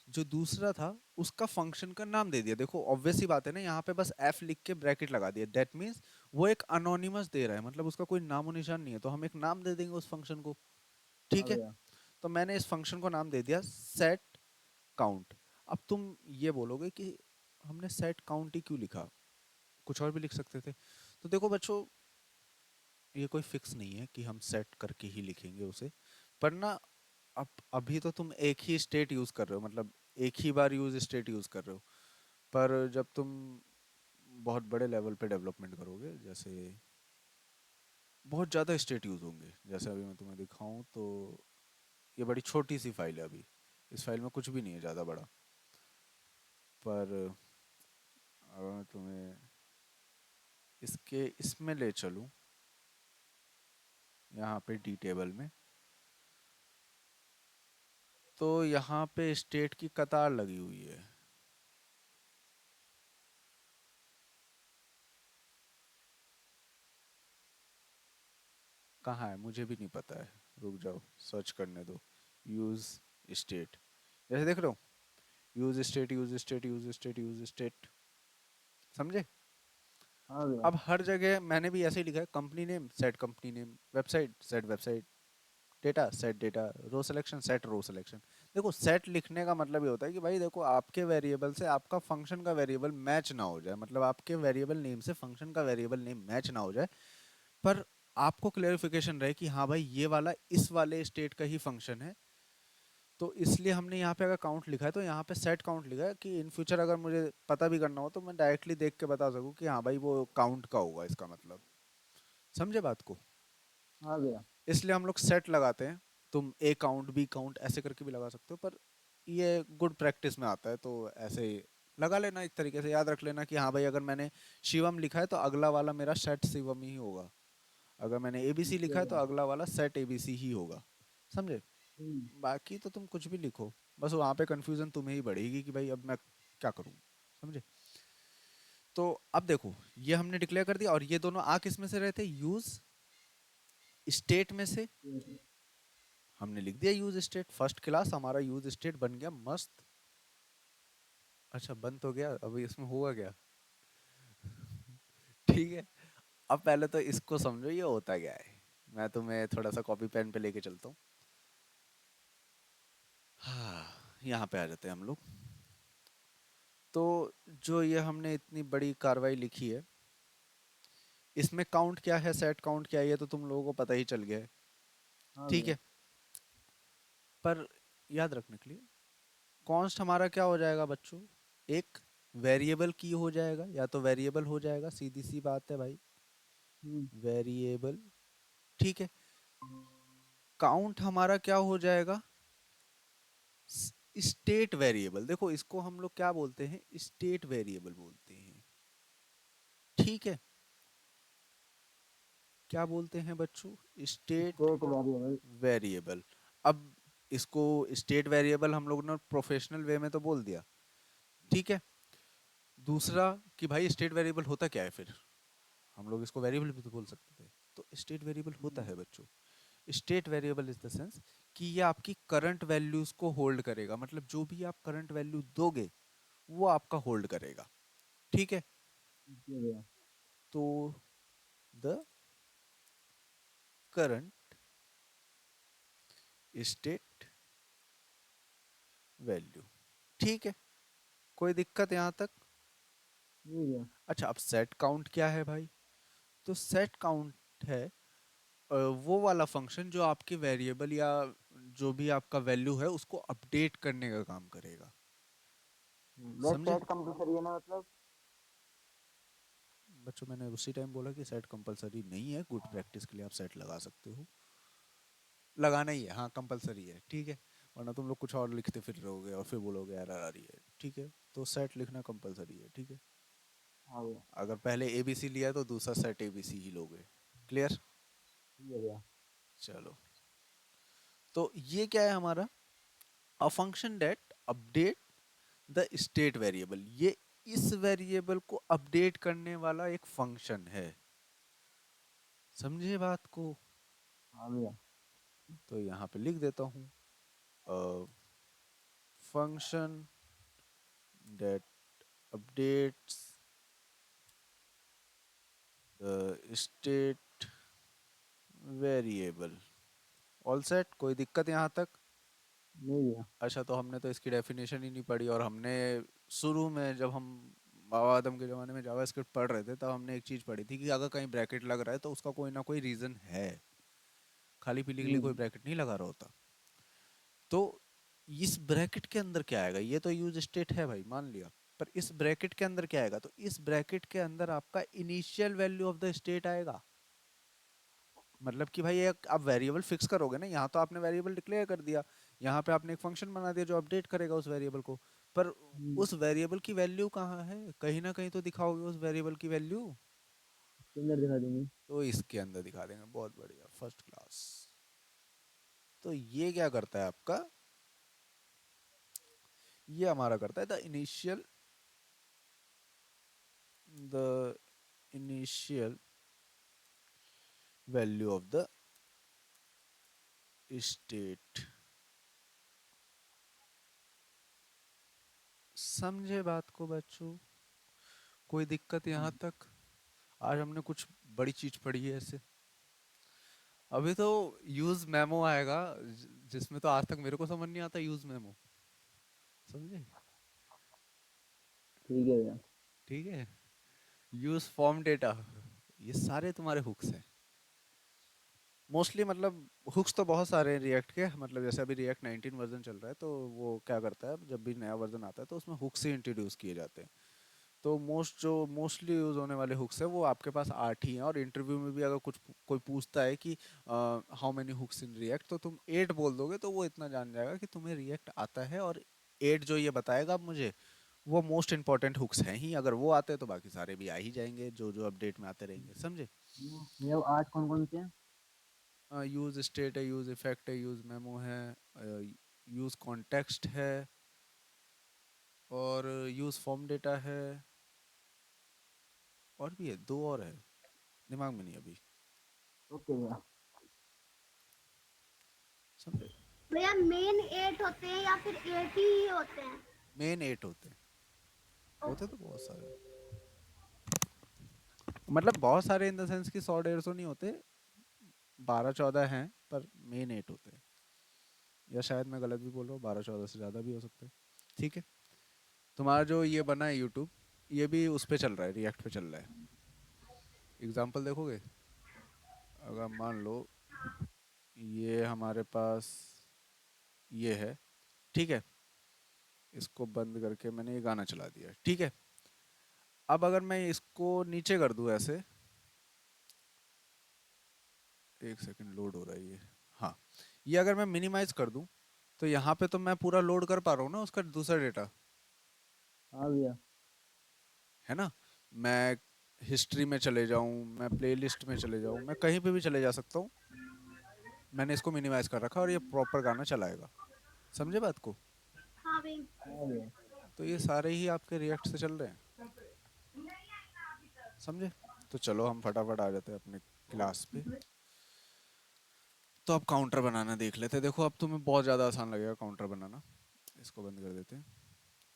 जो दूसरा था उसका फंक्शन का नाम दे दिया। देखो ऑब्वियस सी बात है ना, यहाँ पे बस एफ लिख के ब्रैकेट लगा दिया, दैट मीन्स वो एक अनोनिमस दे रहा है, मतलब उसका कोई नामो निशान नहीं है, तो हम एक नाम दे देंगे उस फंक्शन को। हाँ ठीक है, भैया। तो मैंने इस फंक्शन को नाम दे दिया सेट काउंट। अब तुम ये बोलोगे कि हमने सेट काउंट ही क्यों लिखा, कुछ और भी लिख सकते थे। तो देखो बच्चों, ये कोई फिक्स नहीं है कि हम सेट करके ही लिखेंगे उसे, पर ना, अब अभी तो तुम एक ही स्टेट यूज कर रहे हो, मतलब एक ही बार यूज स्टेट यूज कर रहे हो, पर जब तुम बहुत बड़े लेवल पे डेवलपमेंट करोगे, जैसे बहुत ज़्यादा स्टेट यूज होंगे, जैसे अभी मैं तुम्हें दिखाऊं तो ये बड़ी छोटी सी फाइल है अभी, इस फाइल में कुछ भी नहीं है ज़्यादा बड़ा। पर अगर मैं तुम्हें इसके इसमें ले चलूँ, यहाँ पे डी टेबल में, तो यहाँ पे स्टेट की कतार लगी हुई है। कहाँ है मुझे भी नहीं पता है, रुक जाओ सर्च करने दो। यूज स्टेट, जैसे देख रहे हो, use state use state use state use state, समझे? हाँ भैया। अब हर जगह मैंने भी ऐसे ही लिखा है, company name set company name, website set website, data set data, row selection set row selection. देखो सेट लिखने का मतलब ये होता है कि भाई देखो आपके वेरिएबल से आपका फंक्शन का वेरिएबल मैच ना हो जाए, मतलब आपके वेरिएबल नेम से फंक्शन का वेरिएबल नेम मैच ना हो जाए, पर आपको क्लेरिफिकेशन रहे कि हाँ भाई ये वाला इस वाले स्टेट का ही फंक्शन है। तो इसलिए हमने यहाँ पे अगर काउंट लिखा है तो यहाँ पे सेट काउंट लिखा है कि इन फ्यूचर अगर मुझे पता भी करना हो तो मैं डायरेक्टली देख के बता सकूँ कि हाँ भाई वो काउंट का होगा इसका मतलब। समझे बात को? हाँ भैया। इसलिए हम लोग सेट लगाते हैं। तुम ए काउंट बी काउंट ऐसे करके भी लगा सकते हो, पर ये गुड प्रैक्टिस में आता है तो ऐसे ही लगा लेना, एक तरीके से याद रख लेना कि हाँ भाई अगर मैंने शिवम लिखा है तो अगला वाला मेरा सेट शिवम ही होगा, अगर मैंने एबीसी ठीक है लिखा है तो भैया। अगला वाला सेट एबीसी ही होगा। समझे? हम्म। बाकी तो तुम कुछ भी लिखो, बस वहाँ पे कंफ्यूजन तुम्हें ही बढ़ेगी कि भाई अब मैं क्या करूँ। समझे? तो अब देखो ये हमने डिक्लेयर कर दिया, और ये दोनों आ किस में से रहे थे? यूज स्टेट में से। ठीक है। हमने लिख दिया यूज स्टेट, फर्स्ट क्लास हमारा यूज स्टेट बन गया मस्त। अच्छा बन तो गया, अभी इसमें हुआ क्या? ठीक है, अब पहले तो इसको समझो ये होता क्या है। मैं तुम्हें थोड़ा सा कॉपी पेन पे लेके चलता हूँ। हाँ, यहाँ पे आ जाते हैं हम लोग। तो जो ये हमने इतनी बड़ी कार्रवाई लिखी है, इसमें काउंट क्या है सेट काउंट क्या है ये तो तुम लोगों को पता ही चल गया है। हाँ ठीक भैया। है, पर याद रखने के लिए कॉन्स्ट हमारा क्या हो जाएगा बच्चों? एक वेरिएबल की हो जाएगा, या तो वेरिएबल हो जाएगा, सीधी सी बात है भाई, हम्म। वेरिएबल। ठीक है, काउंट हमारा क्या हो जाएगा? State variable. देखो इसको हम लोग क्या बोलते हैं? स्टेट वेरिएबल बोलते हैं। ठीक है, क्या बोलते हैं बच्चों? State state variable. वेरिएबल। अब इसको स्टेट वेरिएबल हम लोग ने प्रोफेशनल वे में तो बोल दिया, ठीक है। दूसरा कि भाई स्टेट वेरिएबल होता क्या है फिर? हम लोग इसको वेरिएबल भी तो बोल सकते थे। तो स्टेट वेरिएबल होता है बच्चों, state variable is the sense कि ये आपकी करंट वैल्यूज को होल्ड करेगा, मतलब जो भी आप करंट वैल्यू दोगे वो आपका होल्ड करेगा। ठीक है, ठीक है भैया। तो द करंट स्टेट वैल्यू। ठीक है, कोई दिक्कत यहाँ तक? नहीं भैया। अच्छा, अब सेट काउंट क्या है भाई? तो सेट काउंट है वो वाला फंक्शन जो आपके वेरिएबल या जो भी आपका वैल्यू है उसको अपडेट करने का काम करेगा। बस समझे? सेट कंपलसरी है ना मतलब। बच्चों मैंने उसी टाइम बोला कि सेट कंपलसरी नहीं है, गुड प्रैक्टिस के लिए आप सेट लगा सकते हो, लगाना ही है, हाँ कंपलसरी है, ठीक है। वरना तुम लोग कुछ और लिखते फिर रहोगे और फिर बोलोगे एरर आ रही है। ठीक है, तो सेट लिखना कंपलसरी है, ठीक है। हाँ भैया। अगर पहले एबीसी लिया है तो दूसरा सेट एबीसी ही लोगे। क्लियर? ठीक है भैया। चलो, तो ये क्या है हमारा? A function that update the state variable. ये इस वेरिएबल को अपडेट करने वाला एक फंक्शन है। समझे बात को? हाँ भैया। तो यहाँ पे लिख देता हूँ, function that updates the state variable. All set, कोई दिक्कत यहाँ तक? नहीं भैया। अच्छा, तो हमने तो इसकी डेफिनेशन ही नहीं पढ़ी, और हमने शुरू में जब हम बाबा आदम के ज़माने में जावास्क्रिप्ट पढ़ रहे थे तब हमने एक चीज़ पढ़ी थी कि अगर कहीं ब्रैकेट लग रहा है तो उसका कोई ना कोई रीज़न है, खाली पीली के लिए कोई ब्रैकेट नहीं लगा रहा होता। तो इस ब्रैकेट के अंदर क्या आएगा? ये तो यूज स्टेट है भाई, मान लिया, पर इस ब्रैकेट के अंदर क्या आएगा? तो इस ब्रैकेट के अंदर आपका initial value of the state आएगा। मतलब कि भाई एक आप वेरिएबल फिक्स करोगे ना, यहाँ तो आपने वेरिएबल डिक्लेयर कर दिया यहाँ पे आपने एक फंक्शन बना दिया जो अपडेट करेगा उस वेरिएबल को, पर हम्म, उस वेरिएबल की वैल्यू कहाँ है? कहीं ना कहीं तो दिखाओगे उस वेरिएबल की वैल्यू। इसके अंदर दिखा देंगे। तो इसके अंदर दिखा देंगे, बहुत बढ़िया, फर्स्ट क्लास। तो ये क्या करता है आपका, ये हमारा करता है the initial value of the state. समझे बात को बच्चों? कोई दिक्कत यहाँ हाँ, तक? आज हमने कुछ बड़ी चीज पढ़ी है ऐसे। अभी तो यूज मेमो आएगा, जिसमें तो आज तक मेरे को समझ नहीं आता यूज मेमो। समझे? ठीक है भैया। ठीक है। यूज फॉर्म डेटा, ये सारे तुम्हारे हुक्स हैं मोस्टली। मतलब हुक्स तो बहुत सारे हैं रिएक्ट के, मतलब जैसे अभी रिएक्ट 19 वर्जन चल रहा है, तो वो क्या करता है, जब भी नया वर्जन आता है तो उसमें हुक्स ही इंट्रोड्यूस किए जाते हैं। तो मोस्टली यूज होने वाले हुक्स है वो आपके पास 8 ही हैं, और इंटरव्यू में भी अगर कुछ कोई पूछता है कि how many hooks in React, तो तुम 8 बोल दोगे तो वो इतना जान जाएगा कि तुम्हें रिएक्ट आता है। और 8 जो ये बताएगा अब मुझे, वो मोस्ट इंपॉर्टेंट हुक्स हैं ही। अगर वो आते हैं तो बाकी सारे भी आ ही जाएंगे जो जो अपडेट में आते रहेंगे। समझे? भैया वो 8 कौन कौन से हैं? यूज स्टेट है, यूज इफेक्ट है, यूज मेमो है, यूज कॉन्टेक्स्ट है, और यूज फॉर्म डेटा है, और भी है, दो और है, दिमाग में नहीं अभी। ओके भैया। समझे? भैया मेन 8 होते हैं या फिर 8 ही होते हैं? मेन 8 होते तो बहुत सारे, मतलब बहुत सारे इन द सेंस कि 100 150 नहीं होते, 12 14 हैं, पर मेन 8 होते हैं। या शायद मैं गलत भी बोल रहा हूँ, 12 14 से ज़्यादा भी हो सकते हैं। ठीक है। तुम्हारा जो ये बना है यूट्यूब, ये भी उस पे चल रहा है, रिएक्ट पे चल रहा है। एग्जाम्पल देखोगे? अगर मान लो ये हमारे पास ये है, ठीक है, इसको बंद करके मैंने ये गाना चला दिया, ठीक है। अब अगर मैं इसको नीचे कर दूं ऐसे, एक सेकंड लोड हो रहा है ये। हाँ, ये अगर मैं मिनिमाइज कर दूं, तो यहाँ पे तो मैं पूरा लोड कर पा रहा हूँ ना उसका दूसरा डेटा, हाँ भैया। है ना? मैं हिस्ट्री में चले जाऊं, मैं प्लेलिस्ट में चले जाऊं, मैं कहीं पे भी चले जा सकता हूँ। मैंने इसको मिनिमाइज कर रखा है और ये प्रॉपर गाना चलाएगा। समझे बात को? हाँ भाई। हाँ भैया। तो ये सारे ही आपके रिएक्ट से चल रहे हैं। समझे? तो चलो हम फटाफट आ जाते हैं अपने क्लास पे। तो अब काउंटर बनाना देख लेते हैं। देखो अब तुम्हें बहुत ज़्यादा आसान लगेगा काउंटर बनाना। इसको बंद कर देते हैं।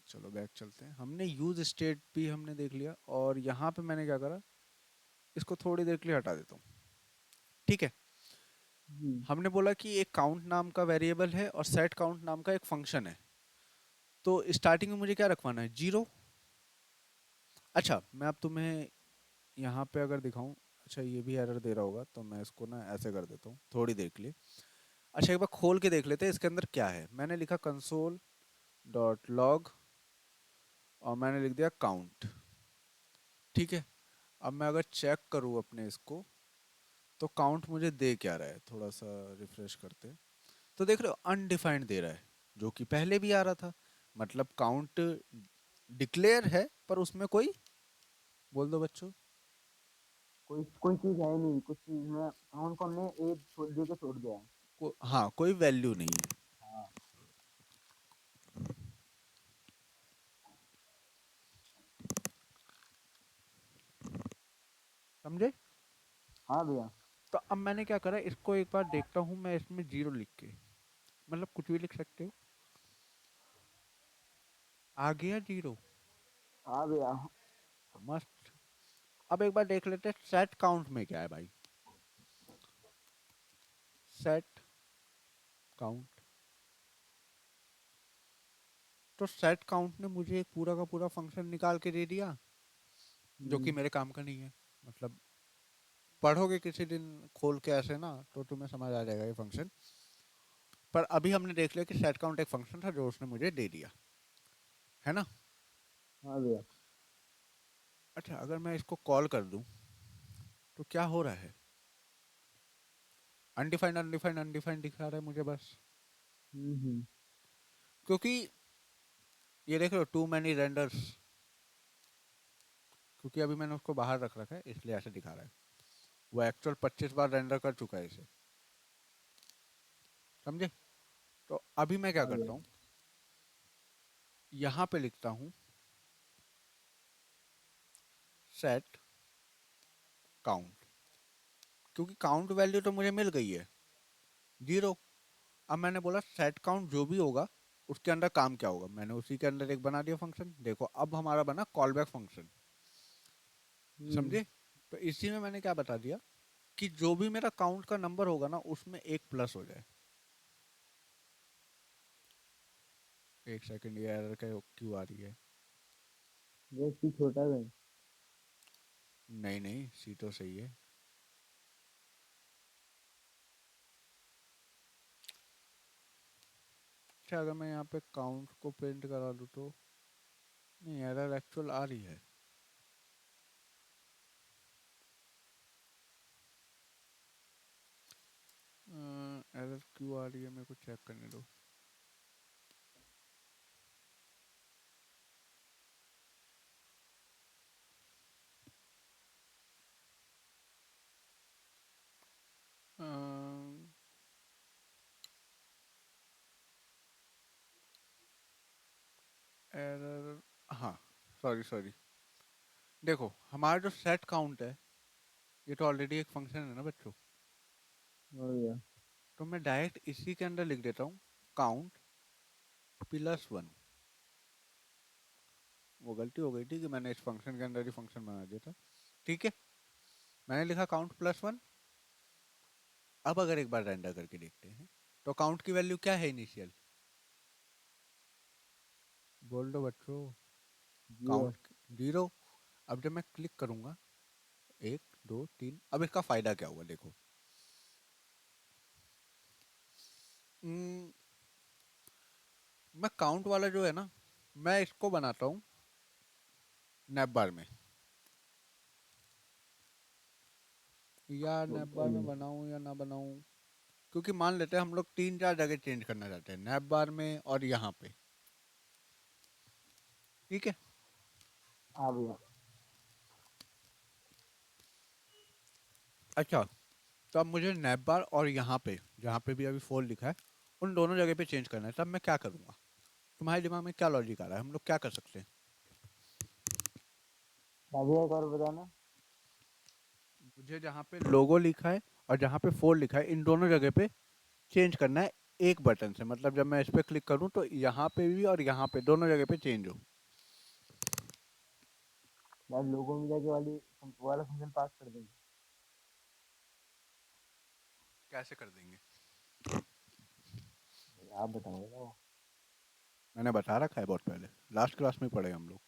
चलो बैक चलते हैं। हमने यूज स्टेट भी हमने देख लिया, और यहाँ पे मैंने क्या करा, इसको थोड़ी देर के लिए हटा देता हूँ। ठीक है। हम्म, हमने बोला कि एक काउंट नाम का वेरिएबल है और सेट काउंट नाम का एक फंक्शन है। तो स्टार्टिंग में मुझे क्या रखवाना है? 0। अच्छा, मैं अब तुम्हें यहाँ पे अगर दिखाऊं, अच्छा ये भी एरर दे रहा होगा, तो मैं इसको ना ऐसे कर देता हूँ थोड़ी देर के लिए। अच्छा, एक बार खोल के देख लेते हैं इसके अंदर क्या है। मैंने लिखा कंसोल डॉट लॉग, और मैंने लिख दिया काउंट। ठीक है। अब मैं अगर चेक करूँ अपने इसको, तो काउंट मुझे दे क्या रहा है, थोड़ा सा रिफ्रेश करते हैं। तो देख रहे हो अनडिफाइंड दे रहा है, जो कि पहले भी आ रहा था। मतलब काउंट डिक्लेयर है, पर उसमें कोई, बोल दो बच्चों, कोई कोई चीज है नहीं, कुछ चीज में काउंट को हमने एक छोड़ दे के छोड़ दिया है। हाँ कोई वैल्यू नहीं है। हाँ। समझे? हाँ भैया। तो अब मैंने क्या करा, इसको एक बार देखता हूँ मैं इसमें 0 लिख के, मतलब कुछ भी लिख सकते हो, आ गया 0। हाँ भैया। मस्त। अब एक बार देख लेते हैं सेट काउंट में क्या है भाई। सेट काउंट, तो सेट काउंट ने मुझे एक पूरा का पूरा फंक्शन निकाल के दे दिया, जो कि हम्म, मेरे काम का नहीं है। मतलब पढ़ोगे किसी दिन खोल के ऐसे ना, तो तुम्हें समझ आ जाएगा ये फंक्शन। पर अभी हमने देख लिया कि सेट काउंट एक फंक्शन था जो उसने मुझे दे दिया, है ना? हाँ भैया। अच्छा, अगर मैं इसको कॉल कर दूं, तो क्या हो रहा है? अनडिफाइंड अनडिफाइंड अनडिफाइंड दिखा रहा है मुझे बस। हम्म। क्योंकि ये देख लो टू मैनी रेंडर्स, क्योंकि अभी मैंने उसको बाहर रख रखा है इसलिए ऐसे दिखा रहा है। वो एक्चुअल 25 बार रेंडर कर चुका है इसे, समझे? तो अभी मैं क्या आ गया। करता हूँ, यहाँ पे लिखता हूँ सेट काउंट, क्योंकि काउंट वैल्यू तो मुझे मिल गई है 0। अब मैंने बोला सेट काउंट जो भी होगा उसके अंदर काम क्या होगा, मैंने उसी के अंदर एक बना दिया फंक्शन। देखो अब हमारा बना कॉल बैक फंक्शन, हम्म। समझे? तो इसी में मैंने क्या बता दिया कि जो भी मेरा काउंट का नंबर होगा ना उसमें एक प्लस हो जाए। एक सेकंड, ये एरर क्यों आ रही है? ये सी छोटा है। नहीं नहीं, सी तो सही है। अच्छा, अगर मैं यहाँ पे काउंट को प्रिंट करा दूँ तो नहीं, एरर एक्चुअल आ रही है। एरर क्यों आ रही है मेरे को चेक करने दो। एरर, हाँ, सॉरी सॉरी। देखो हमारा जो सेट काउंट है ये तो ऑलरेडी एक फंक्शन है ना बच्चों, हो गया। तो मैं डायरेक्ट इसी के अंदर लिख देता हूँ काउंट +1। वो गलती हो गई थी कि मैंने इस फंक्शन के अंदर ही फंक्शन बना दिया था। ठीक है, मैंने लिखा काउंट +1। अब अगर एक बार रेंडर करके देखते हैं तो काउंट की वैल्यू क्या है इनिशियल, बोल दो बच्चों। 0। काउंट 0। अब जब मैं क्लिक करूंगा 1 2 3, अब इसका फायदा क्या हुआ देखो। हम्म, मैं काउंट वाला जो है ना, मैं इसको बनाता हूँ नैप बार में, या तो नैप बार में बनाऊँ या ना बनाऊँ, क्योंकि मान लेते हैं हम लोग 3 4 जगह चेंज करना चाहते हैं, नैप बार में और यहाँ पे। ठीक है, आ गया। अच्छा, तो अब मुझे नैप बार और यहाँ पे जहाँ पे भी अभी 4 लिखा है उन दोनों जगह पे चेंज करना है, तब मैं क्या करूँगा? तुम्हारे दिमाग में क्या लॉजिक आ रहा है, हम लोग क्या कर सकते हैं? अभी एक और बताना। मुझे जहाँ पे लोगो लिखा है और जहाँ पे 4 लिखा है इन दोनों जगह पे चेंज करना है एक बटन से, मतलब जब मैं इस पे क्लिक करूँ तो यहाँ पे भी और यहाँ पे दोनों जगह पे चेंज हो। यार लोगों में जाके वाला फंक्शन पास कर देंगे। कैसे कर देंगे? आप बताओगे ना वो। मैंने बता रखा है बहुत पहले, लास्ट क्लास में पढ़े हम लोग।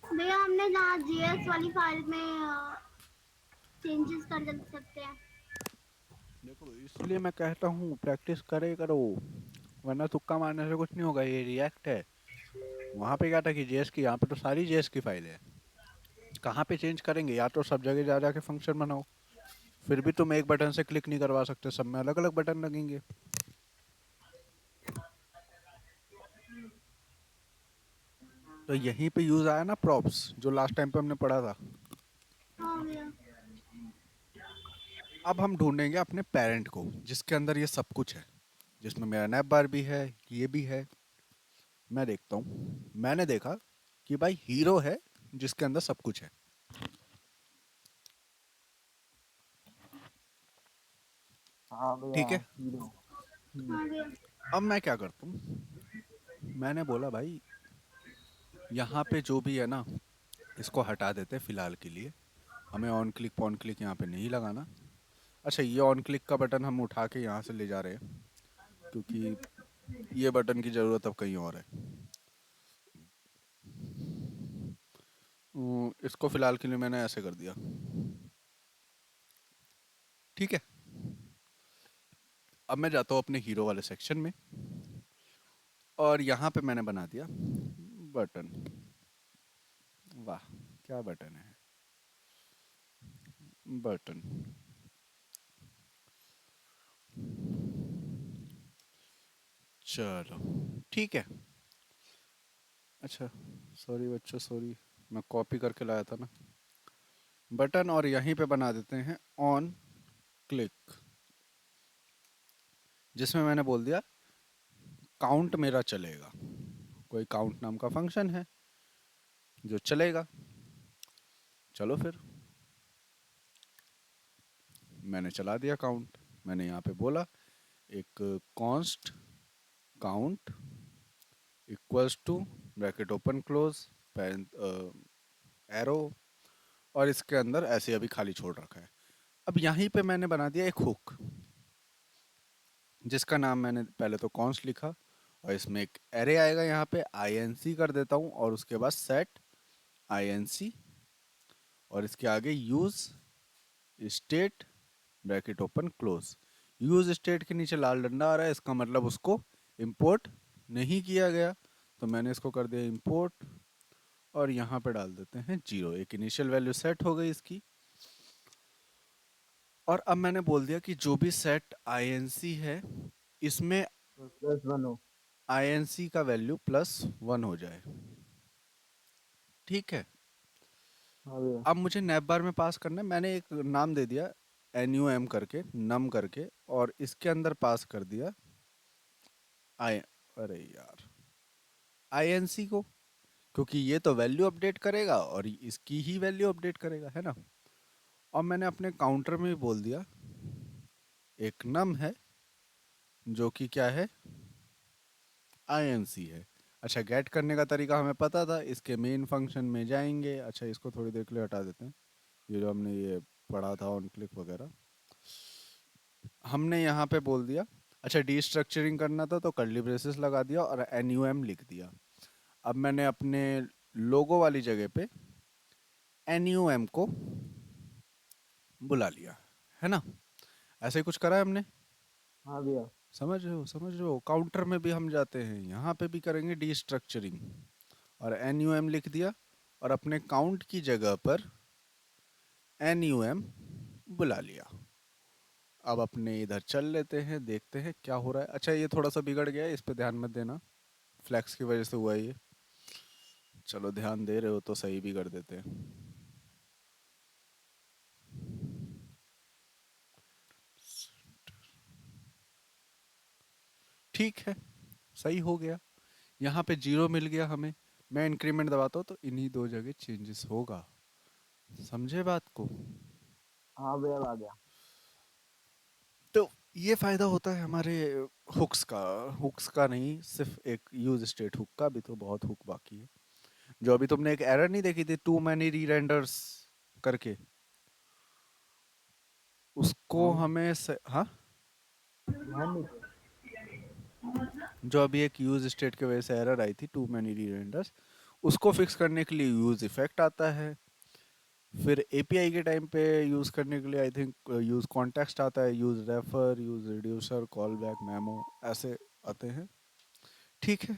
भैया हमने जहाँ जीएस वाली फाइल में चेंजेस कर सकते हैं। देखो इसलिए मैं कहता हूँ प्रैक्टिस करे करो, वरना तुक्का मारने से कुछ नहीं होगा। ये रिएक्ट है, वहाँ पे क्या था कि जेएस की, यहाँ पे तो सारी जेएस की फाइल है। कहाँ पे चेंज करेंगे? या तो सब जगह जा जाके फंक्शन बनाओ, फिर भी तुम एक बटन से क्लिक नहीं करवा सकते, सब में अलग अलग बटन लगेंगे। तो यहीं पे यूज आया ना प्रॉप्स, जो लास्ट टाइम पे हमने पढ़ा था। हाँ भैया। अब हम ढूंढेंगे अपने पेरेंट को जिसके अंदर ये सब कुछ है, जिसमें मेरा नैप बार भी है, ये भी है। मैं देखता हूँ, मैंने देखा कि भाई हीरो है जिसके अंदर सब कुछ है। हाँ भैया ठीक है, हीरो। हाँ भैया। अब मैं क्या करता हूँ, मैंने बोला भाई यहाँ पे जो भी है ना इसको हटा देते फिलहाल के लिए, हमें ऑन क्लिक पॉन क्लिक यहाँ पे नहीं लगाना। अच्छा, ये ऑन क्लिक का बटन हम उठा के यहाँ से ले जा रहे हैं क्योंकि ये बटन की ज़रूरत अब कहीं और है। इसको फिलहाल के लिए मैंने ऐसे कर दिया। ठीक है, अब मैं जाता हूँ अपने हीरो वाले सेक्शन में और यहाँ पे मैंने बना दिया बटन। वाह, क्या बटन है! बटन। चलो ठीक है। अच्छा, सॉरी बच्चों, सॉरी, मैं कॉपी करके लाया था ना बटन, और यहीं पे बना देते हैं ऑन क्लिक, जिसमें मैंने बोल दिया काउंट मेरा चलेगा। कोई काउंट नाम का फंक्शन है जो चलेगा। चलो फिर, मैंने चला दिया काउंट। मैंने यहाँ पे बोला एक const count equals to bracket open close arrow, और इसके अंदर ऐसे अभी खाली छोड़ रखा है। अब यहीं पे मैंने बना दिया एक हुक, जिसका नाम मैंने पहले तो कॉन्स्ट लिखा, और इसमें एक एरे आएगा, यहाँ पे INC कर देता हूँ, और उसके बाद सेट INC, और इसके आगे use state bracket open close. Use state के नीचे लाल डंडा आ रहा है, इसका मतलब उसको इंपोर्ट नहीं किया गया, तो मैंने इसको कर दिया इंपोर्ट, और यहाँ पे डाल देते हैं 0। एक इनिशियल वैल्यू सेट हो गई इसकी। और अब मैंने बोल दिया कि जो भी सेट INC है, इसमें +1 हो। INC का वैल्यू +1 हो जाए। ठीक है। हाँ भैया। अब मुझे नैप बार में पास करना है। मैंने एक नाम दे दिया NUM करके, नम करके, और इसके अंदर पास कर दिया आई, अरे यार, INC को, क्योंकि ये तो वैल्यू अपडेट करेगा और इसकी ही वैल्यू अपडेट करेगा, है ना। और मैंने अपने काउंटर में भी बोल दिया एक नम है जो कि क्या है, INC है। अच्छा, गेट करने का तरीका हमें पता था, इसके मेन फंक्शन में जाएंगे। अच्छा, इसको थोड़ी देर के लिए हटा देते हैं, ये जो हमने ये पढ़ा था ऑन क्लिक वगैरह, हमने यहाँ पे बोल दिया। अच्छा, डीस्ट्रक्चरिंग करना था तो कर्ली ब्रेसेस लगा दिया और NUM लिख दिया। अब मैंने अपने लोगो वाली जगह पे NUM को बुला लिया, है ना। ऐसे ही कुछ करा है हमने। हाँ भैया। समझ रहे हो, समझ रहे हो। काउंटर में भी हम जाते हैं, यहाँ पे भी करेंगे डीस्ट्रक्चरिंग, और NUM लिख दिया, और अपने काउंट की जगह पर NUM बुला लिया। अब अपने इधर चल लेते हैं, देखते हैं क्या हो रहा है। अच्छा, ये थोड़ा सा बिगड़ गया है, इस पे ध्यान मत देना, फ्लैक्स की वजह से हुआ है ये। चलो, ध्यान दे रहे हो तो सही भी कर देते हैं। ठीक है, सही हो गया। यहाँ पे 0 मिल गया हमें। मैं इंक्रीमेंट दबाता हूँ तो इन्हीं दो जगह चेंजेस होगा। समझे बात को। हाँ भैया आ गया। तो ये फायदा होता है हमारे हुक्स का। हुक्स का नहीं, सिर्फ एक यूज स्टेट हुक का भी तो बहुत हुक बाकी है। जो अभी तुमने एक एरर नहीं देखी थी, टू मैनी री रेंडर्स करके, उसको हाँ हमें हाँ, ध्यान नहीं था। जो अभी एक यूज स्टेट की वजह से एरर आई थी, टू मैनी री रेंडर्स, उसको फिक्स करने के लिए यूज इफेक्ट आता है। फिर API के टाइम पे यूज करने के लिए आई थिंक यूज कॉन्टेक्स्ट आता है, use refer, use reducer, call back, memo, ऐसे आते हैं। ठीक है,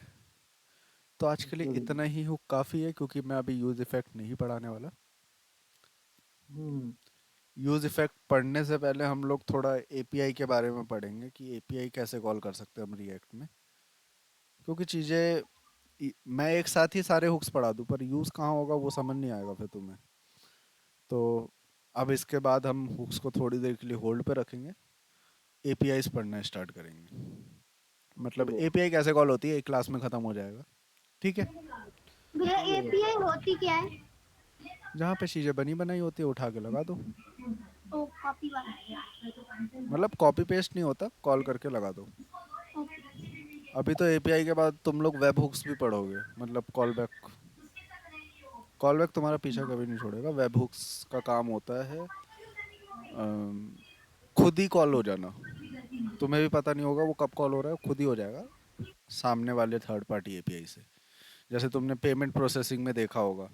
तो आज के लिए ओके भैया। इतना ही हुक काफ़ी है, क्योंकि मैं अभी यूज इफेक्ट नहीं पढ़ाने वाला। हम्म। यूज इफेक्ट पढ़ने से पहले हम लोग थोड़ा API के बारे में पढ़ेंगे कि API कैसे कॉल कर सकते हैं हम रिएक्ट में, क्योंकि चीज़ें मैं एक साथ ही सारे हुक्स पढ़ा दूं पर यूज़ कहाँ होगा वो समझ नहीं आएगा फिर तुम्हें। तो अब इसके बाद हम हुक्स को थोड़ी देर के लिए होल्ड पे रखेंगे, APIs पढ़ना स्टार्ट करेंगे। ओके मतलब भैया। API कैसे कॉल होती है एक क्लास में ख़त्म हो जाएगा। ठीक है। भैया ठीक है भैया। एपीआई होती क्या है? जहाँ पे चीज़ें बनी बनाई होती है उठा के लगा दो। ओ कॉपी वाला। मतलब कॉपी पेस्ट नहीं होता, कॉल करके लगा दो। ओके। अभी तो API के बाद तुम लोग वेब हुक्स भी पढ़ोगे, मतलब कॉल बैक। कॉल बैक तुम्हारा पीछा कभी नहीं छोड़ेगा। वेब हुक्स का काम होता है अम, खुद ही कॉल हो जाना। तुम्हें भी पता नहीं होगा वो कब कॉल हो रहा है, खुद ही हो जाएगा सामने वाले थर्ड पार्टी API से। जैसे तुमने पेमेंट प्रोसेसिंग में देखा होगा,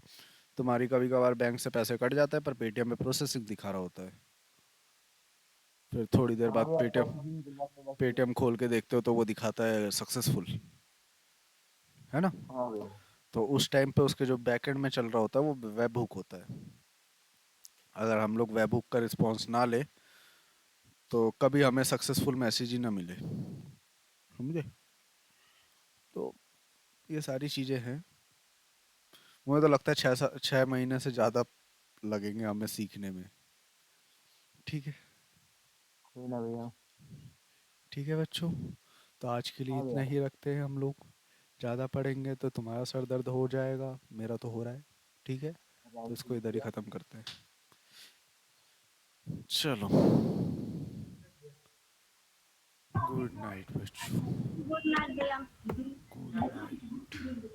तुम्हारी कभी कभार बैंक से पैसे कट जाता है पर पेटीएम में प्रोसेसिंग दिखा रहा होता है। फिर थोड़ी देर हाँ बाद भैया पेटीएम प्रोसेसिंग के बाद में बस। पेटीएम खोल के देखते हो तो वो दिखाता है सक्सेसफुल, है ना। हाँ भैया। तो उस टाइम पे उसके जो बैकएंड में चल रहा होता है वो वेब हुक होता है। अगर हम लोग वेबहुक का रिस्पॉन्स ना ले तो कभी हमें सक्सेसफुल मैसेज ही ना मिले, समझे? तो ये सारी चीज़ें हैं। मुझे तो लगता है 6 महीने से ज़्यादा लगेंगे हमें सीखने में। ठीक है। कोई ना भैया। ठीक है बच्चों, तो आज के लिए हाँ इतना भैया। ही रखते हैं हम लोग। ज़्यादा पढ़ेंगे तो तुम्हारा सर दर्द हो जाएगा, मेरा तो हो रहा है। ठीक है, तो थैंक इसको यू इधर ही भैया। ख़त्म करते हैं। चलो, गुड नाइट बच्चों। गुड नाइट भैया। Good night.